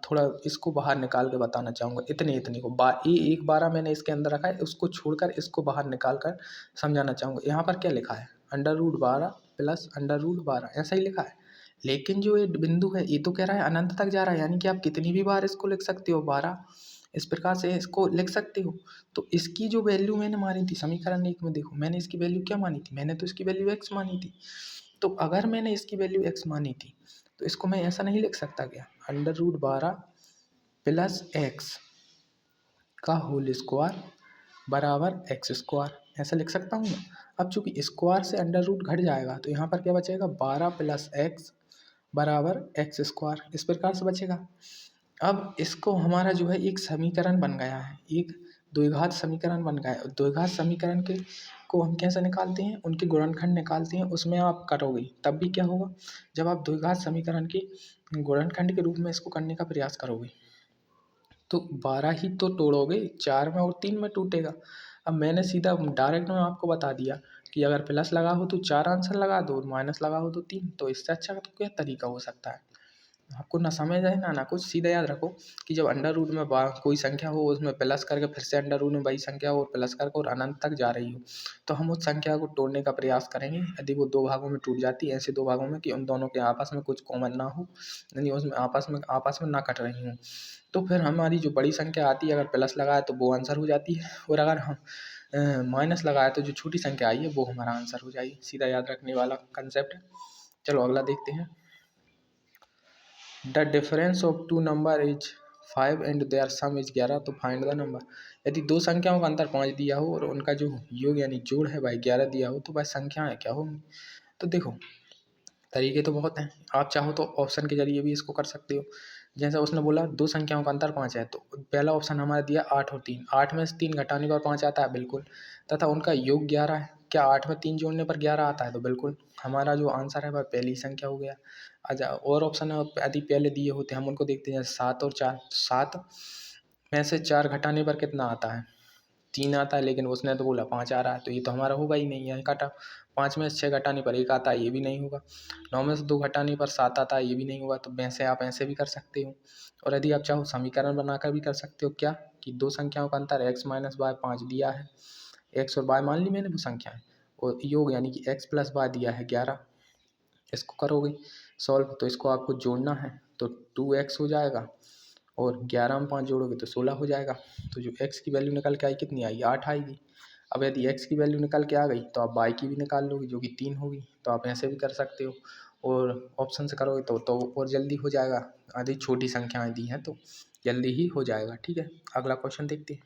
थोड़ा इसको बाहर निकाल के बताना चाहूँगा, इतने इतने को एक 12 मैंने इसके अंदर रखा है, उसको छोड़कर इसको बाहर निकाल कर समझाना चाहूँगा। यहाँ पर क्या लिखा है, under root 12 plus under root 12, ऐसा ही लिखा है। लेकिन जो ये बिंदु है ये तो कह रहा है अनंत तक जा रहा है, यानी कि आप कितनी भी बार इसको लिख सकते हो, 12 इस प्रकार से इसको लिख सकते हो। तो इसकी जो वैल्यू मैंने मानी थी समीकरण 1 में, देखो मैंने इसकी वैल्यू क्या मानी थी, मैंने तो इसकी वैल्यू x मानी थी। तो अगर मैंने इसकी वैल्यू x मानी थी तो इसको मैं ऐसा नहीं लिख सकता क्या, अंडर रूट 12 प्लस एक्स का होल स्क्वायर बराबर एक्स स्क्वायर, ऐसा लिख सकता हूँ ना। अब चूंकि स्क्वायर से अंडर रूट घट जाएगा तो यहाँ पर क्या बचेगा, 12 प्लस एक्स बराबर एक्स स्क्वायर, इस प्रकार से बचेगा। अब इसको हमारा जो है एक समीकरण बन गया है, एक द्विघात समीकरण बन गया है। द्विघात समीकरण के को हम कैसे निकालते हैं, उनके गुणनखंड निकालते हैं, उसमें आप करोगे तब भी क्या होगा, जब आप द्विघात समीकरण के गुणनखंड के रूप में इसको करने का प्रयास करोगे तो 12 ही तो तोड़ोगे, 4 में और 3 में टूटेगा। अब मैंने सीधा डायरेक्ट में आपको बता दिया कि अगर प्लस लगा हो तो 4 आंसर लगा दो और माइनस लगा हो तो 3, तो इससे अच्छा तो क्या तरीका हो सकता है। आपको ना समझ आए ना कुछ, सीधा याद रखो कि जब अंडर रूट में कोई संख्या हो, उसमें प्लस करके फिर से अंडर रूट में वही संख्या हो और प्लस करके और अनंत तक जा रही हो, तो हम उस संख्या को तोड़ने का प्रयास करेंगे। यदि वो दो भागों में टूट जाती है, ऐसे दो भागों में कि उन दोनों के आपस में कुछ कॉमन ना हो, यानी उसमें आपस में ना कट रही हों, तो फिर हमारी जो बड़ी संख्या आती है, अगर प्लस लगाए तो वो आंसर हो जाती है, और अगर हम माइनस लगाए तो जो छोटी संख्या आई है वो हमारा आंसर हो जाएगी। सीधा याद रखने वाला कंसेप्ट है। चलो अगला देखते हैं। The difference of two number is 5 and their sum is 11, तो फाइंड द नंबर। यदि दो संख्याओं का अंतर 5 दिया हो और उनका जो योग यानी जोड़ है भाई 11 दिया हो, तो भाई संख्याएं क्या होंगी। तो देखो तरीके तो बहुत हैं, आप चाहो तो ऑप्शन के जरिए भी इसको कर सकते हो। जैसे उसने बोला दो संख्याओं का अंतर 5 है, तो पहला ऑप्शन हमारा दिया 8 और 3, 8 में से 3 घटाने पर 5 आता है, बिल्कुल। तथा उनका योग 11 है, क्या 8 में 3 जोड़ने पर 11 आता है, तो बिल्कुल। हमारा जो आंसर है वह पहली संख्या हो गया। अच्छा और ऑप्शन है यदि पहले दिए होते हम उनको देखते हैं, 7 और 4, 7 में से 4 घटाने पर कितना आता है, 3 आता है, लेकिन उसने तो बोला 5 आ रहा है, तो ये तो हमारा होगा ही नहीं, यहाँ काटा। 5 में से 6 घटाने पर 1 आता है, ये भी नहीं होगा। 9 में से 2 घटाने पर 7 आता है, ये भी नहीं होगा। तो वैसे आप ऐसे भी कर सकते हो, और यदि आप चाहो समीकरण बनाकर भी कर सकते हो। क्या कि दो संख्याओं का अंतर x माइनस वाई 5 दिया है, x और y मान ली मैंने वो संख्या है, और योग यानी कि x प्लस वाई दिया है 11। इसको करोगे सॉल्व तो इसको आपको जोड़ना है, तो 2x हो जाएगा, और 11 में 5 जोड़ोगे तो 16 हो जाएगा। तो जो x की वैल्यू निकल के आई कितनी आई, 8 आएगी। अब यदि x की वैल्यू निकल के आ गई तो आप y की भी निकाल लोगे जो कि 3 होगी। तो आप ऐसे भी कर सकते हो, और ऑप्शन से करोगे तो और जल्दी हो जाएगा। आधी छोटी संख्याएं दी हैं तो जल्दी ही हो जाएगा। ठीक है, अगला क्वेश्चन देखते हैं।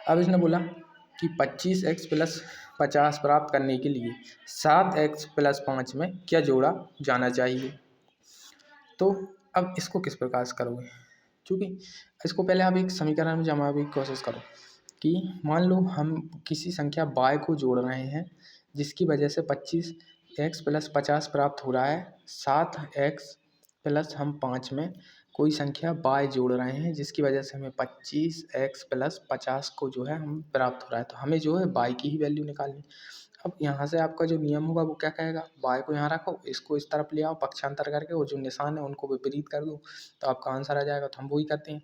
अब इसने बोला कि 25x प्लस 50 प्राप्त करने के लिए 7x प्लस 5 में क्या जोड़ा जाना चाहिए। तो अब इसको किस प्रकार से करोगे, क्योंकि इसको पहले आप एक समीकरण में जमाने की कोशिश करो कि मान लो हम किसी संख्या y को जोड़ रहे हैं, जिसकी वजह से 25x प्लस 50 प्राप्त हो रहा है। 7x प्लस हम 5 में कोई संख्या y जोड़ रहे हैं, जिसकी वजह से हमें 25x प्लस 50 को जो है हम प्राप्त हो रहा है, तो हमें जो है y की ही वैल्यू निकालनी। अब यहाँ से आपका जो नियम होगा वो क्या कहेगा, y को यहाँ रखो, इसको इस तरफ ले आओ पक्षांतर करके, और जो निशान है उनको विपरीत कर दो, तो आपका आंसर आ जाएगा। तो हम वही करते हैं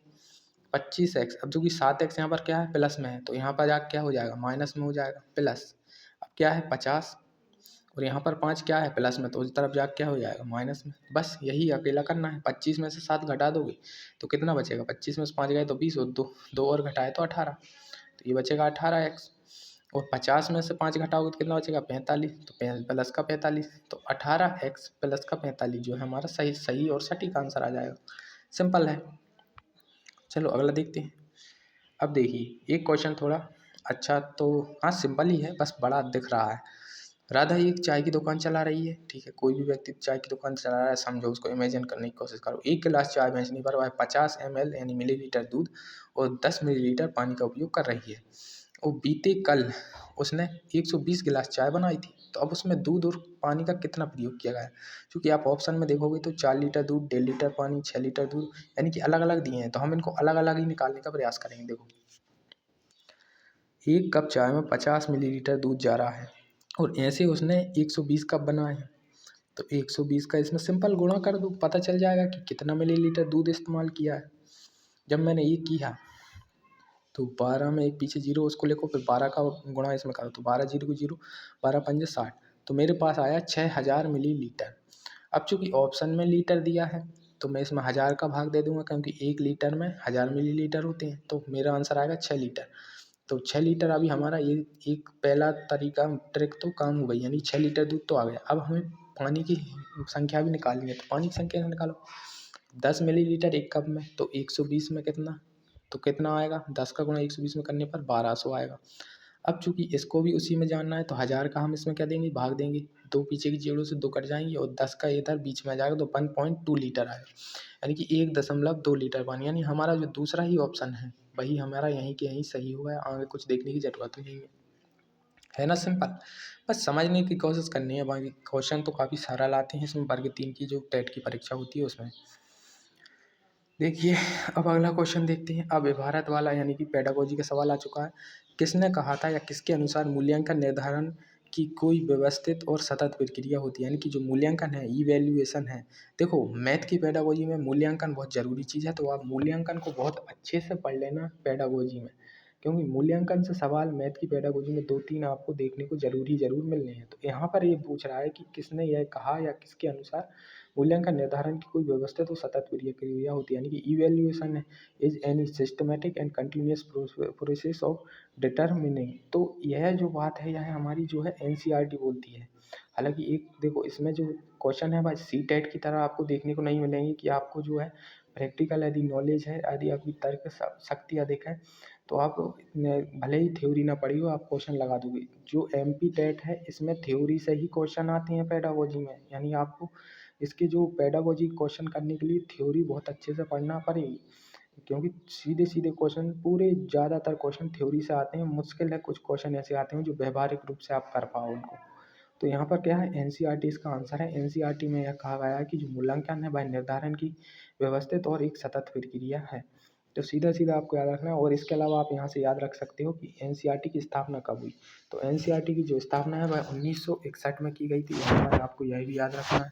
25x। अब जो कि 7x यहाँ पर क्या है प्लस में है, तो यहाँ पर जाकर क्या हो जाएगा, माइनस में हो जाएगा प्लस। अब क्या है 50, और यहाँ पर 5 क्या है प्लस में, तो उस तरफ जाकर क्या हो जाएगा माइनस में। बस यही अकेला करना है। 25 में से 7 घटा दोगे तो कितना बचेगा, 25 में से 5 गए तो 20, और दो और घटाए तो 18, तो ये बचेगा 18x। और 50 में से 5 घटाओगे तो कितना बचेगा 45, तो प्लस का 45, तो 18x प्लस का 45 जो है हमारा सही सही और सटीक आंसर आ जाएगा। सिंपल है। चलो अगला देखते हैं। अब देखिए एक क्वेश्चन थोड़ा अच्छा, तो हाँ सिंपल ही है, बस बड़ा दिख रहा है। राधा एक चाय की दुकान चला रही है, ठीक है, कोई भी व्यक्ति चाय की दुकान चला रहा है, समझो उसको इमेजिन करने की कोशिश करो। एक गिलास चाय बेचने पर वह 50 ml यानी मिलीलीटर दूध और 10 मिलीलीटर पानी का उपयोग कर रही है। और बीते कल उसने 120 गिलास चाय बनाई थी, तो अब उसमें दूध और पानी का कितना प्रयोग किया गया है। क्योंकि आप ऑप्शन में देखोगे तो 4 लीटर दूध, 1.5 लीटर पानी, 6 लीटर दूध, यानी कि अलग अलग दिए हैं, तो हम इनको अलग अलग ही निकालने का प्रयास करेंगे। देखो एक कप चाय में 50 मिलीलीटर दूध जा रहा है, और ऐसे उसने 120 कप बनाए हैं, तो 120 का इसमें सिंपल गुणा कर दो, पता चल जाएगा कि कितना मिलीलीटर दूध इस्तेमाल किया है। जब मैंने ये किया तो 12 में एक पीछे जीरो उसको लिखो, फिर 12 का गुणा इसमें करो, तो 12 जीरो को जीरो, 12 पंजे 60, तो मेरे पास आया 6000 मिलीलीटर। अब चूंकि ऑप्शन में लीटर दिया है तो मैं इसमें 1000 का भाग दे दूंगा, क्योंकि 1 लीटर में 1000 मिलीलीटर होते हैं, तो मेरा आंसर आएगा 6 लीटर। तो 6 लीटर अभी हमारा ये एक पहला तरीका ट्रिक तो काम हो गई, यानी 6 लीटर दूध तो आ गया। अब हमें पानी की संख्या भी निकालनी है, तो पानी की संख्या निकालो। 10 मिलीलीटर एक कप में, तो 120 में कितना, तो कितना आएगा, 10 का गुणा 120 में करने पर 1200 आएगा। अब चूंकि इसको भी उसी में जानना है, तो 1000 का हम इसमें क्या देंगे, भाग देंगे, दो पीछे की जेड़ों से दो कट जाएंगे, और 10 का इधर बीच में आ जाएगा, तो 1.2 लीटर आएगा, यानी कि 1.2 लीटर पानी। यानी हमारा जो दूसरा ही ऑप्शन है वही हमारा यहीं के यहीं सही हुआ है, आगे कुछ देखने की जरूरत ही नहीं है ना। सिंपल, बस समझने की कोशिश करनी है। बाकी क्वेश्चन तो काफ़ी सरल आते हैं इसमें, वर्ग 3 की जो टेट की परीक्षा होती है उसमें। देखिए अब अगला क्वेश्चन देखते हैं। अब भारत वाला यानी कि पेडागोजी का सवाल आ चुका है। किसने कहा था या किसके अनुसार मूल्यांकन निर्धारण कि कोई व्यवस्थित और सतत प्रक्रिया होती है, यानी कि जो मूल्यांकन है, इवैल्यूएशन है। देखो मैथ की पेडागोजी में मूल्यांकन बहुत ज़रूरी चीज़ है, तो आप मूल्यांकन को बहुत अच्छे से पढ़ लेना पेडागोजी में, क्योंकि मूल्यांकन से सवाल मैथ की पेडागोजी में 2-3 आपको देखने को ज़रूर मिलने हैं। तो यहाँ पर ये पूछ रहा है कि किसने यह कहा या किसके अनुसार मूल्यांकन निर्धारण की कोई व्यवस्थित और सतत प्रक्रिया होती है, यानी कि evaluation is any systematic and continuous process of determining. तो यह जो बात है यह हमारी जो है एनसीईआरटी बोलती है। हालांकि एक देखो इसमें जो क्वेश्चन है भाई सीटेट की तरह आपको देखने को नहीं मिलेंगे कि आपको जो है प्रैक्टिकल यदि नॉलेज है, यदि आपकी तर्क शक्ति अधिक है, तो आप भले ही थ्योरी ना पढ़ी हो आप क्वेश्चन लगा दोगे। जो एमपी टेट है इसमें थ्योरी से ही क्वेश्चन आते हैं पेडागोजी में, यानी आपको इसके जो पेडागोजी क्वेश्चन करने के लिए थ्योरी बहुत अच्छे से पढ़ना पड़ेगी, क्योंकि सीधे सीधे क्वेश्चन पूरे ज़्यादातर क्वेश्चन थ्योरी से आते हैं। मुश्किल है कुछ क्वेश्चन ऐसे आते हैं जो व्यवहारिक रूप से आप कर पाओ उनको। तो यहाँ पर क्या है एनसीईआरटी इसका आंसर है। एनसीईआरटी में यह कहा गया है कि जो मूल्यांकन है वह निर्धारण की व्यवस्थित और एक सतत प्रक्रिया है। तो सीधा सीधा आपको याद रखना है। और इसके अलावा आप यहाँ से याद रख सकते हो कि एनसीईआरटी की स्थापना कब हुई। तो एनसीईआरटी की जो स्थापना है वह 1961 में की गई थी। यहाँ पर आपको यह भी याद रखना है।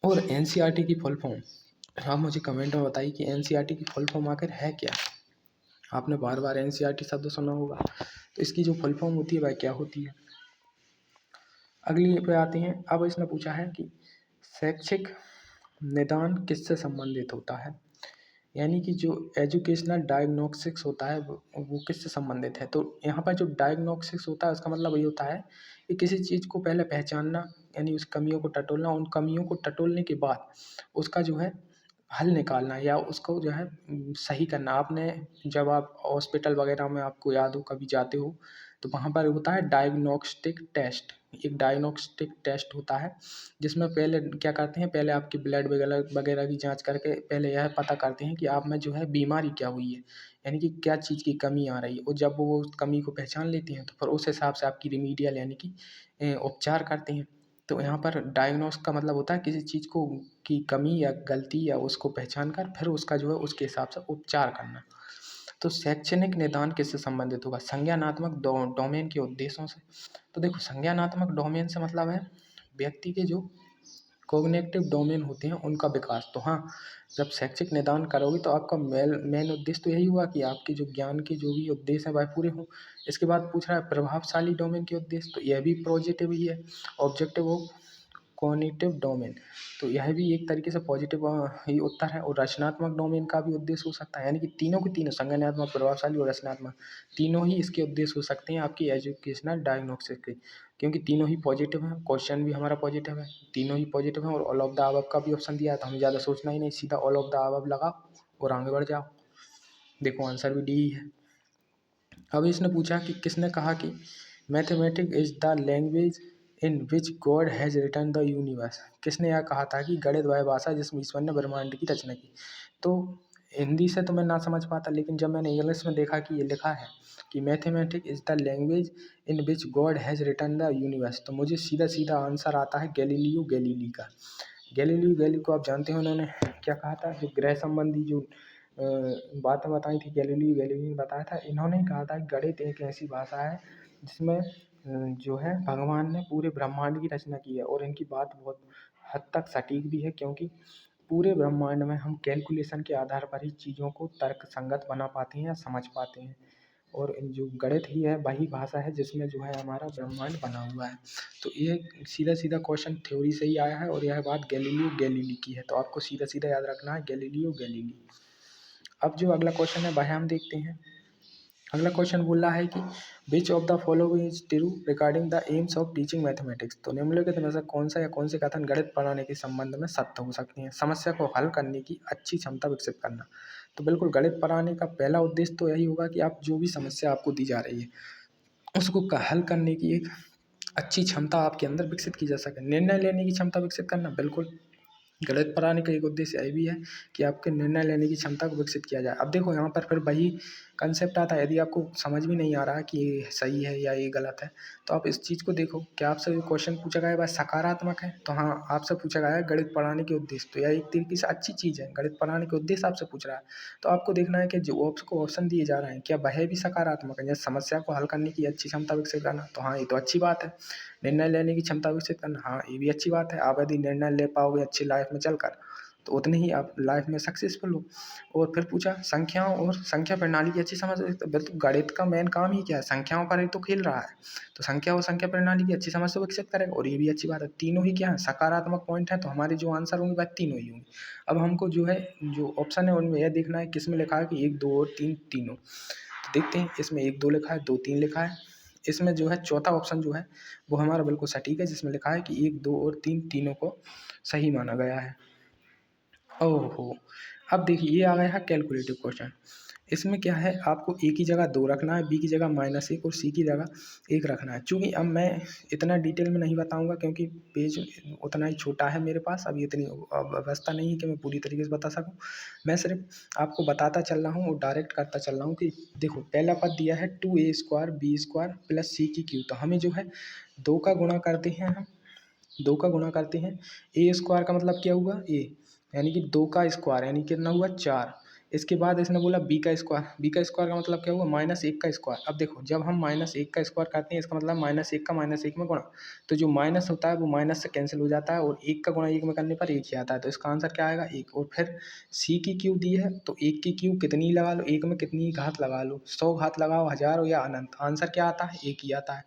और एनसीईआरटी की फुल फॉर्म आप मुझे कमेंट में बताइए कि एनसीईआरटी की फुल फॉर्म आखिर है क्या। आपने बार बार एनसीईआरटी शब्द सुना होगा, तो इसकी जो फुल फॉर्म होती है वह क्या होती है। अगली पे आते हैं। अब इसने पूछा है कि शैक्षिक निदान किससे संबंधित होता है, यानी कि जो एजुकेशनल डायग्नोस्टिक्स होता है वो किससे संबंधित है। तो यहाँ पर जो डायग्नोस्टिक्स होता है उसका मतलब ये होता है कि किसी चीज़ को पहले पहचानना, यानी उस कमियों को टटोलना, उन कमियों को टटोलने के बाद उसका जो है हल निकालना या उसको जो है सही करना। आपने जब आप हॉस्पिटल वगैरह में आपको याद हो कभी जाते हो तो वहाँ पर होता है डायग्नोस्टिक टेस्ट। एक डायग्नोस्टिक टेस्ट होता है जिसमें पहले क्या करते हैं, पहले आपकी ब्लड वगैरह वगैरह की जांच करके पहले यह पता करते हैं कि आप में जो है बीमारी क्या हुई है, यानी कि क्या चीज़ की कमी आ रही है। और जब वो उस कमी को पहचान लेते हैं तो फिर उस हिसाब से आपकी रिमीडियल यानी कि उपचार करते हैं। तो यहाँ पर डायग्नोस का मतलब होता है किसी चीज़ को की कमी या गलती या उसको पहचान कर फिर उसका जो है उसके हिसाब से उपचार करना। तो शैक्षणिक निदान किससे संबंधित होगा, संज्ञानात्मक डोमेन के उद्देश्यों से। तो देखो संज्ञानात्मक डोमेन से मतलब है व्यक्ति के जो कॉग्निटिव डोमेन होते हैं उनका विकास। तो हाँ, जब शैक्षिक निदान करोगे तो आपका मेन उद्देश्य तो यही हुआ कि आपके जो ज्ञान के जो भी उद्देश्य हैं वह पूरे हों। इसके बाद पूछ रहा है प्रभावशाली डोमेन के उद्देश्य, तो यह भी पॉजिटिव ही है। ऑब्जेक्टिव ऑफ कॉग्निटिव डोमेन, तो यह भी एक तरीके से पॉजिटिव ही उत्तर है। और रचनात्मक डोमेन का भी उद्देश्य हो सकता है, यानी कि तीनों के तीनों संज्ञानात्मक, प्रभावशाली और रचनात्मक तीनों ही इसके उद्देश्य हो सकते हैं आपकी एजुकेशनल डायग्नोस्टिक्स के, क्योंकि तीनों ही पॉजिटिव हैं। क्वेश्चन भी हमारा पॉजिटिव है, तीनों ही पॉजिटिव हैं। और ऑल ऑफ द अबव का भी ऑप्शन दिया है तो हमें ज़्यादा सोचना ही नहीं, सीधा ऑल ऑफ द अबव लगाओ और आगे बढ़ जाओ। देखो आंसर भी डी ही है। अब इसने पूछा कि किसने कहा कि mathematics is the language in which God has written the universe. किसने यह कहा था कि गणित वह भाषा जिसमें ईश्वर ने ब्रह्मांड की रचना की। तो हिंदी से तो मैं ना समझ पाता, लेकिन जब मैंने इंग्लिश में देखा कि ये लिखा है कि mathematics is the language in which God has written the universe, तो मुझे सीधा सीधा आंसर आता है गैलीलियो गैलीली का। गैलीलियो गैलीली को आप जानते हो, उन्होंने क्या कहा था, जो ग्रह संबंधी जो बातें बताई थी गैलीलियो गैलीली ने बताया था। इन्होंने कहा था कि गणित एक ऐसी भाषा है जिसमें जो है भगवान ने पूरे ब्रह्मांड की रचना की है। और इनकी बात बहुत हद तक सटीक भी है, क्योंकि पूरे ब्रह्मांड में हम कैलकुलेशन के आधार पर ही चीज़ों को तर्क संगत बना पाते हैं या समझ पाते हैं। और जो गणित ही है वही भाषा है जिसमें जो है हमारा ब्रह्मांड बना हुआ है। तो ये सीधा सीधा क्वेश्चन थ्योरी से ही आया है और यह बात गैलीलियो गैलीली की है, तो आपको सीधा सीधा याद रखना है गैलीलियो गैलीली। अब जो अगला क्वेश्चन है वह हम देखते हैं। अगला क्वेश्चन बोल रहा है कि which of the following is true regarding the AIIMS of teaching mathematics. तो निम्नलिखित में से कौन सा या कौन से कथन गणित पढ़ाने के संबंध में सत्य हो सकते हैं। समस्या को हल करने की अच्छी क्षमता विकसित करना। तो बिल्कुल गणित पढ़ाने का पहला उद्देश्य तो यही होगा कि आप जो भी समस्या आपको दी जा रही है उसको हल करने की एक अच्छी क्षमता आपके अंदर विकसित की जा सके। निर्णय लेने की क्षमता विकसित करना, बिल्कुल गणित पढ़ाने का एक उद्देश्य यह भी है कि आपके निर्णय लेने की क्षमता को विकसित किया जाए। अब देखो यहाँ पर फिर वही कंसेप्ट आता है, यदि आपको समझ में नहीं आ रहा है कि ये सही है या ये गलत है, तो आप इस चीज़ को देखो। क्या आपसे क्वेश्चन पूछा गया है वह सकारात्मक है, तो हाँ आपसे पूछा गया है गणित पढ़ाने के उद्देश्य, तो यह एक तरीके से अच्छी चीज़ है। गणित पढ़ाने के उद्देश्य आपसे पूछ रहा है, तो आपको देखना है कि जो आपको ऑप्शन दिए जा रहे हैं क्या वह भी सकारात्मक है। जैसे समस्या को हल करने की अच्छी क्षमता विकसित करना, तो हाँ ये तो अच्छी बात है। निर्णय लेने की क्षमता विकसित करना, हाँ ये भी अच्छी बात है। आप यदि निर्णय ले पाओगे अच्छी लाइफ में चलकर, तो उतने ही आप लाइफ में सक्सेसफुल हो। और फिर पूछा संख्याओं और संख्या प्रणाली की अच्छी समझ, तो बिल्कुल गणित का मेन काम ही क्या है, संख्याओं पर ही तो खेल रहा है। तो संख्या और संख्या प्रणाली की अच्छी समझ से विकसित करेगा, और ये भी अच्छी बात है। तीनों ही क्या है, सकारात्मक पॉइंट है, तो हमारे जो आंसर होंगे वह तीनों ही होंगे। अब हमको जो है जो ऑप्शन है उनमें यह देखना है किस में लिखा है कि एक दो और तीन तीनों। तो देखते हैं, इसमें एक दो लिखा है, दो तीन लिखा है। इसमें जो है चौथा ऑप्शन जो है वो हमारा बिल्कुल सटीक है, जिसमें लिखा है कि एक दो और तीन तीनों को सही माना गया है। ओहो! अब देखिए ये आ गया है कैलकुलेटिव क्वेश्चन। इसमें क्या है, आपको ए की जगह 2 रखना है, बी की जगह -1 और सी की जगह 1 रखना है। चूँकि अब मैं इतना डिटेल में नहीं बताऊँगा, क्योंकि पेज उतना ही छोटा है मेरे पास, अभी इतनी व्यवस्था नहीं है कि मैं पूरी तरीके से बता सकूँ। मैं सिर्फ़ आपको बताता चल रहा हूँ और डायरेक्ट करता चल रहा हूँ कि देखो पहला पद दिया है 2a² b² प्लस c की क्यूब, तो हमें जो है 2 का गुणा करते हैं हम, 2 का गुणा करते हैं। ए स्क्वायर का मतलब क्या हुआ, ए यानी कि 2 का स्क्वायर यानी कितना हुआ 4। इसके बाद इसने बोला बी का स्क्वायर, बी का स्क्वायर का मतलब क्या हुआ -1 का स्क्वायर। अब देखो जब हम -1 का स्क्वायर करते हैं, इसका मतलब -1 का -1 में गुणा, तो जो माइनस होता है वो माइनस से कैंसिल हो जाता है, और 1 का गुणा 1 में करने पर 1 ही आता है, तो इसका आंसर क्या आएगा 1। और फिर सी की क्यूब दी है, तो 1 की क्यूब कितनी लगा लो, 1 में कितनी घात लगा लो, 100 घात लगाओ, 1000 हो या अनंत, आंसर क्या आता है 1 ही आता है।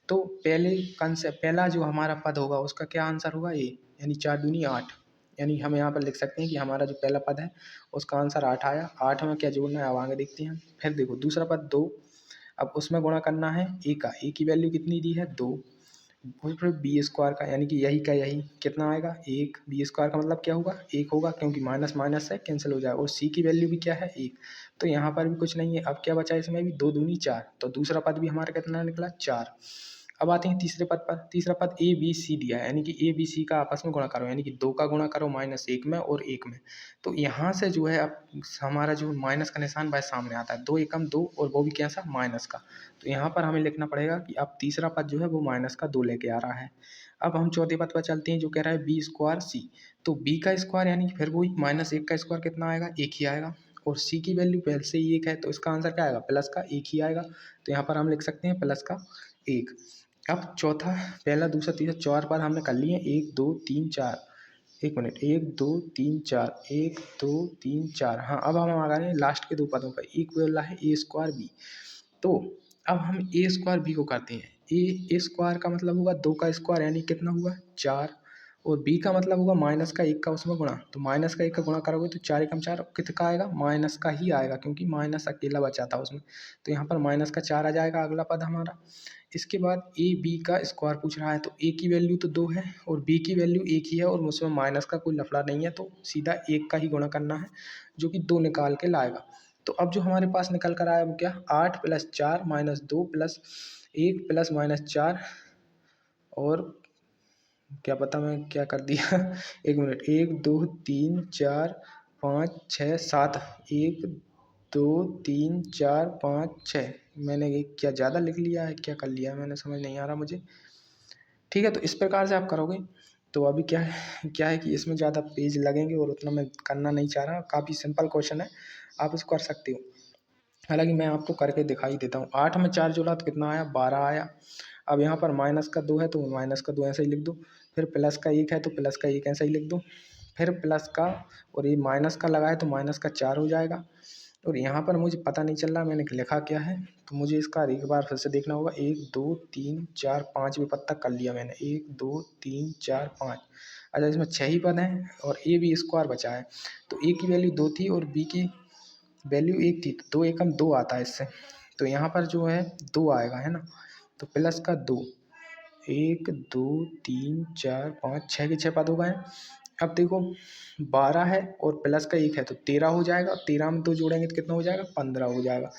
तो पहला जो हमारा पद होगा उसका क्या आंसर होगा ए, यानी 4 दूनी 8। यानी हम यहाँ पर लिख सकते हैं कि हमारा जो पहला पद है उसका आंसर 8 आया। 8 में क्या जोड़ना है अब आगे देखते हैं। फिर देखो दूसरा पद 2, अब उसमें गुणा करना है ए का, ए की वैल्यू कितनी दी है 2, और फिर बी स्क्वायर का यानी कि यही का यही कितना आएगा 1, बी स्क्वायर का मतलब क्या होगा 1 होगा, क्योंकि माइनस माइनस से कैंसिल हो जाएगा, और सी की वैल्यू भी क्या है 1। तो यहाँ पर भी कुछ नहीं है। अब क्या बचा इसमें भी 2 दूनी 4, तो दूसरा पद भी हमारा कितना निकला 4। अब आते हैं तीसरे पद पर। तीसरा पद ए बी सी दिया है, यानी कि ए बी सी का आपस में गुणा करो, यानी कि 2 का गुणा करो -1 में और 1 में। तो यहाँ से जो है अब हमारा जो माइनस का निशान वह सामने आता है, 2 एकम 2, और वो भी कैसा माइनस का। तो यहाँ पर हमें लिखना पड़ेगा कि अब तीसरा पद जो है वो माइनस का 2 लेके आ रहा है। अब हम चौथे पद पर चलते हैं जो कह रहा है बी स्क्वायर सी। तो बी का स्क्वायर यानी कि फिर वही -1 का स्क्वायर कितना आएगा 1 ही आएगा, और सी की वैल्यू पहले से ही 1 है, तो इसका आंसर क्या आएगा प्लस का 1 ही आएगा। तो यहाँ पर हम लिख सकते हैं प्लस का 1। अब चौथा, पहला दूसरा तीसरा 4 पद हमने कर लिए, 1 2 3 4, 1 मिनट, 1 2 3 4, 1 2 3 4। हाँ अब हम आ गए हैं लास्ट के 2 पदों पर। एक बोला है ए स्क्वायर बी, तो अब हम ए स्क्वायर बी को करते हैं। ए स्क्वायर का मतलब होगा 2 का स्क्वायर यानी कितना हुआ 4, और बी का मतलब होगा -1 का उसमें गुणा, तो -1 का गुणा करोगे तो 4 एकम 4 कितना आएगा माइनस का ही आएगा, क्योंकि माइनस अकेला बचा था उसमें, तो यहाँ पर -4 आ जाएगा अगला पद हमारा। इसके बाद ए बी का स्क्वायर पूछ रहा है, तो ए की वैल्यू तो 2 है और बी की वैल्यू 1 ही है, और उसमें माइनस का कोई लफड़ा नहीं है, तो सीधा 1 का ही गुणा करना है जो कि 2 निकाल के लाएगा। तो अब जो हमारे पास निकल कर आया वो क्या 8 + 4 - 2 + 1 + -4, और क्या पता मैं क्या कर दिया 1 मिनट, 1 2 3 4 5 6 7, 1 2 3 4 5 6, मैंने ये क्या ज़्यादा लिख लिया है, क्या कर लिया है मैंने, समझ नहीं आ रहा मुझे। ठीक है, तो इस प्रकार से आप करोगे तो अभी क्या है कि इसमें ज़्यादा पेज लगेंगे और उतना मैं करना नहीं चाह रहा। काफ़ी सिंपल क्वेश्चन है, आप इसको कर सकते हो। हालाँकि मैं आपको करके दिखाई देता हूँ। 8 में 4 जोड़ा तो कितना आया 12 आया। अब यहाँ पर माइनस का 2 है तो माइनस का 2 ऐसे ही लिख दो, फिर प्लस का 1 है तो प्लस का 1 ऐसे ही लिख दो, फिर प्लस का, और ये माइनस का लगा है तो माइनस का 4 हो जाएगा। और यहाँ पर मुझे पता नहीं चल रहा मैंने लिखा क्या है, तो मुझे इसका एक बार फिर से देखना होगा। 1 2 3 4 5 भी पत्ता कर लिया मैंने, 1 2 3 4 5। अच्छा इसमें 6 ही पद हैं और ए बी स्क्वायर बचा है, तो ए की वैल्यू 2 थी और बी की वैल्यू 1 थी, तो 2 एकम 2 आता है इससे, तो यहाँ पर जो है 2 आएगा है ना, तो प्लस का 2, 1 2 3 4 5 6 के 6 पद हो गए। अब देखो 12 है और प्लस का 1 है तो 13 हो जाएगा, 13 में 2 जोड़ेंगे तो कितना हो जाएगा 15 हो जाएगा,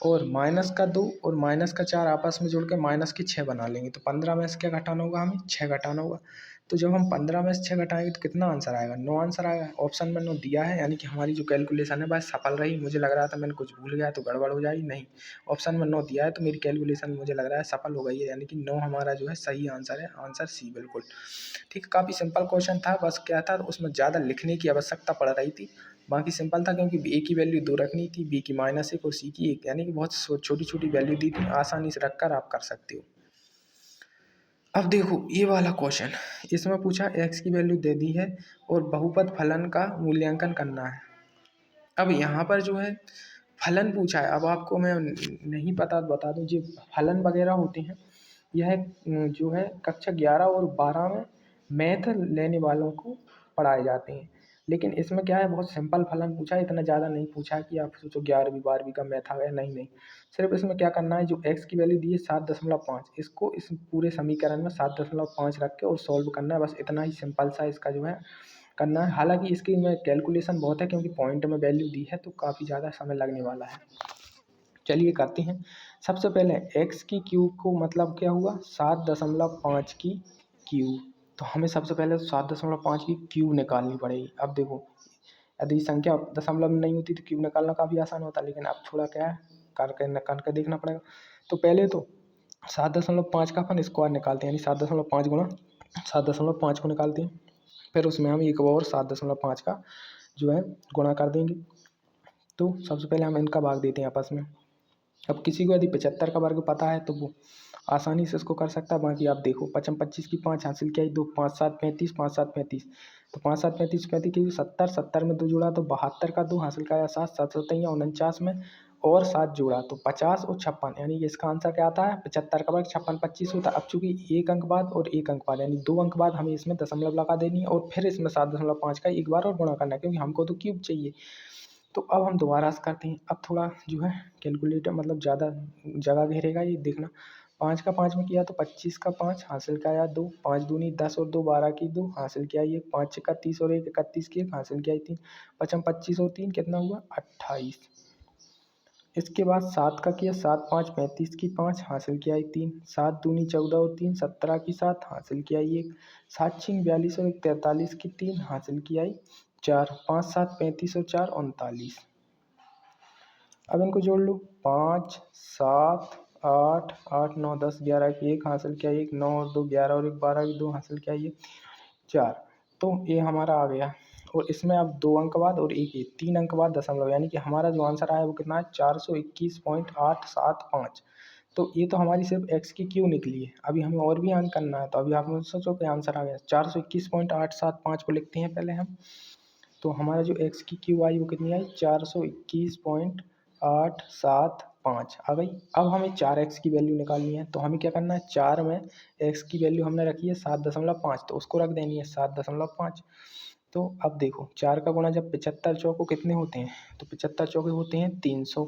और माइनस का 2 और माइनस का 4 आपस में जोड़ के माइनस के 6 बना लेंगे, तो 15 में से क्या घटाना होगा हमें 6 घटाना होगा। तो जब हम 15 में से 6 घटाएंगे तो कितना आंसर आएगा, 9 आंसर आएगा। ऑप्शन में 9 दिया है, यानी कि हमारी जो कैलकुलेशन है वह सफल रही। मुझे लग रहा था मैंने कुछ भूल गया तो गड़बड़ हो जाएगी, नहीं, ऑप्शन में 9 दिया है तो मेरी कैलकुलेशन मुझे लग रहा है सफल हो गई है, यानी कि 9 हमारा जो है सही आंसर है, आंसर सी बिल्कुल ठीक। काफ़ी सिंपल क्वेश्चन था, बस क्या था उसमें ज़्यादा लिखने की आवश्यकता पड़ रही थी, बाकी सिंपल था क्योंकि ए की वैल्यू 2 रखनी थी, बी की -1 और सी की 1, यानी कि बहुत छोटी छोटी वैल्यू दी थी, आसानी से रखकर आप कर सकते हो। अब देखो ये वाला क्वेश्चन, इसमें पूछा एक्स की वैल्यू दे दी है और बहुपद फलन का मूल्यांकन करना है। अब यहाँ पर जो है फलन पूछा है, अब आपको मैं नहीं पता तो बता दूं, जो फलन वगैरह होते हैं यह जो है कक्षा 11 और 12 में मैथ लेने वालों को पढ़ाए जाते हैं। लेकिन इसमें क्या है, बहुत सिंपल फलन पूछा है, इतना ज़्यादा नहीं पूछा है कि आप सोचो 11वीं 12वीं का मैथ आ गया, नहीं नहीं। सिर्फ इसमें क्या करना है, जो एक्स की वैल्यू दी है 7.5, इसको इस पूरे समीकरण में 7.5 रख के और सॉल्व करना है, बस इतना ही सिंपल सा इसका जो है करना है। हालांकि इसकी में कैलकुलेशन बहुत है क्योंकि पॉइंट में वैल्यू दी है तो काफ़ी ज़्यादा समय लगने वाला है। चलिए करते हैं। सबसे पहले x की क्यूब को मतलब क्या हुआ, 7.5 की क्यूब, तो हमें सबसे पहले 7.5 की क्यूब निकालनी पड़ेगी। अब देखो यदि संख्या दशमलव में नहीं होती तो क्यूब निकालना काफ़ी आसान होता, लेकिन अब थोड़ा क्या है करके देखना पड़ेगा। तो पहले तो 7.5 का अपन स्क्वायर निकालते हैं, यानी 7.5 गुणा 7.5 को निकालते हैं, फिर उसमें हम एक और 7.5 का जो है गुणा कर देंगे। तो सबसे पहले हम इनका भाग देते हैं आपस में। अब किसी को यदि 75 का वर्ग पता है तो वो आसानी से इसको कर सकता है। बाकी आप देखो 55 25 की 5 हासिल किया, 2 5 7 35 5 7 35, तो 5 7 35 35 की 70 70 में 2 जोड़ा तो 72 का 2 हासिल किया, 7 7 7 49 में और 7 जोड़ा तो 50 और 56, यानी कि इसका आंसर क्या आता है, 75 का वर्ग 56 25 होता है। अब चूंकि एक अंक बाद और एक अंक बाद यानी 2 अंक बाद हमें इसमें दशमलव लगा देनी है और फिर इसमें 7.5 का एक बार और गुणा करना है, क्योंकि हमको तो क्यूब चाहिए। तो अब हम दोबारा से करते हैं। अब थोड़ा जो है कैलकुलेटर मतलब ज़्यादा जगह घेरेगा, ये देखना। 5 का 5 में किया तो 25 का 5 हासिल का आया 2, 5 दूनी 10 और 2 12 की 2 हासिल किया 1, 5 छक्का 30 और 1 31 की 1 हासिल किया 3, 55 25 और 3 कितना हुआ 28। इसके बाद 7 का किया 7 5 35 की 5 हासिल किया 3, 7 दूनी 14 और 3 17 की 7 हासिल किया 1, 7 6 42 और 1 43 की 3 हासिल किया 4, 5 7 35 और 4 39। अब इनको जोड़ लो, 5 7 8 8 9 10 11 की 1 हासिल किया 1, 9 और 2 11 और 1 12 की 2 हासिल किया 4। तो ये हमारा आ गया और इसमें अब 2 अंक बाद और एक 3 अंक बाद दशमलव, यानी कि हमारा जो आंसर आया वो कितना है 421.875। तो ये तो हमारी सिर्फ एक्स की क्यू निकली है, अभी हमें और भी अंक करना है। तो अभी आप मुझे सोचो कि आंसर आ गया 421.875 को लिखते हैं पहले हम। तो हमारा जो एक्स की क्यू आई वो कितनी आई 421.875 आ गई। अब हमें 4x की वैल्यू निकालनी है, तो हमें क्या करना है, 4 में x की वैल्यू हमने रखी है 7.5, तो उसको रख देनी है 7.5। तो अब देखो 4 का गुणा जब 75 चौको कितने होते हैं, तो 75 चौके होते हैं 300,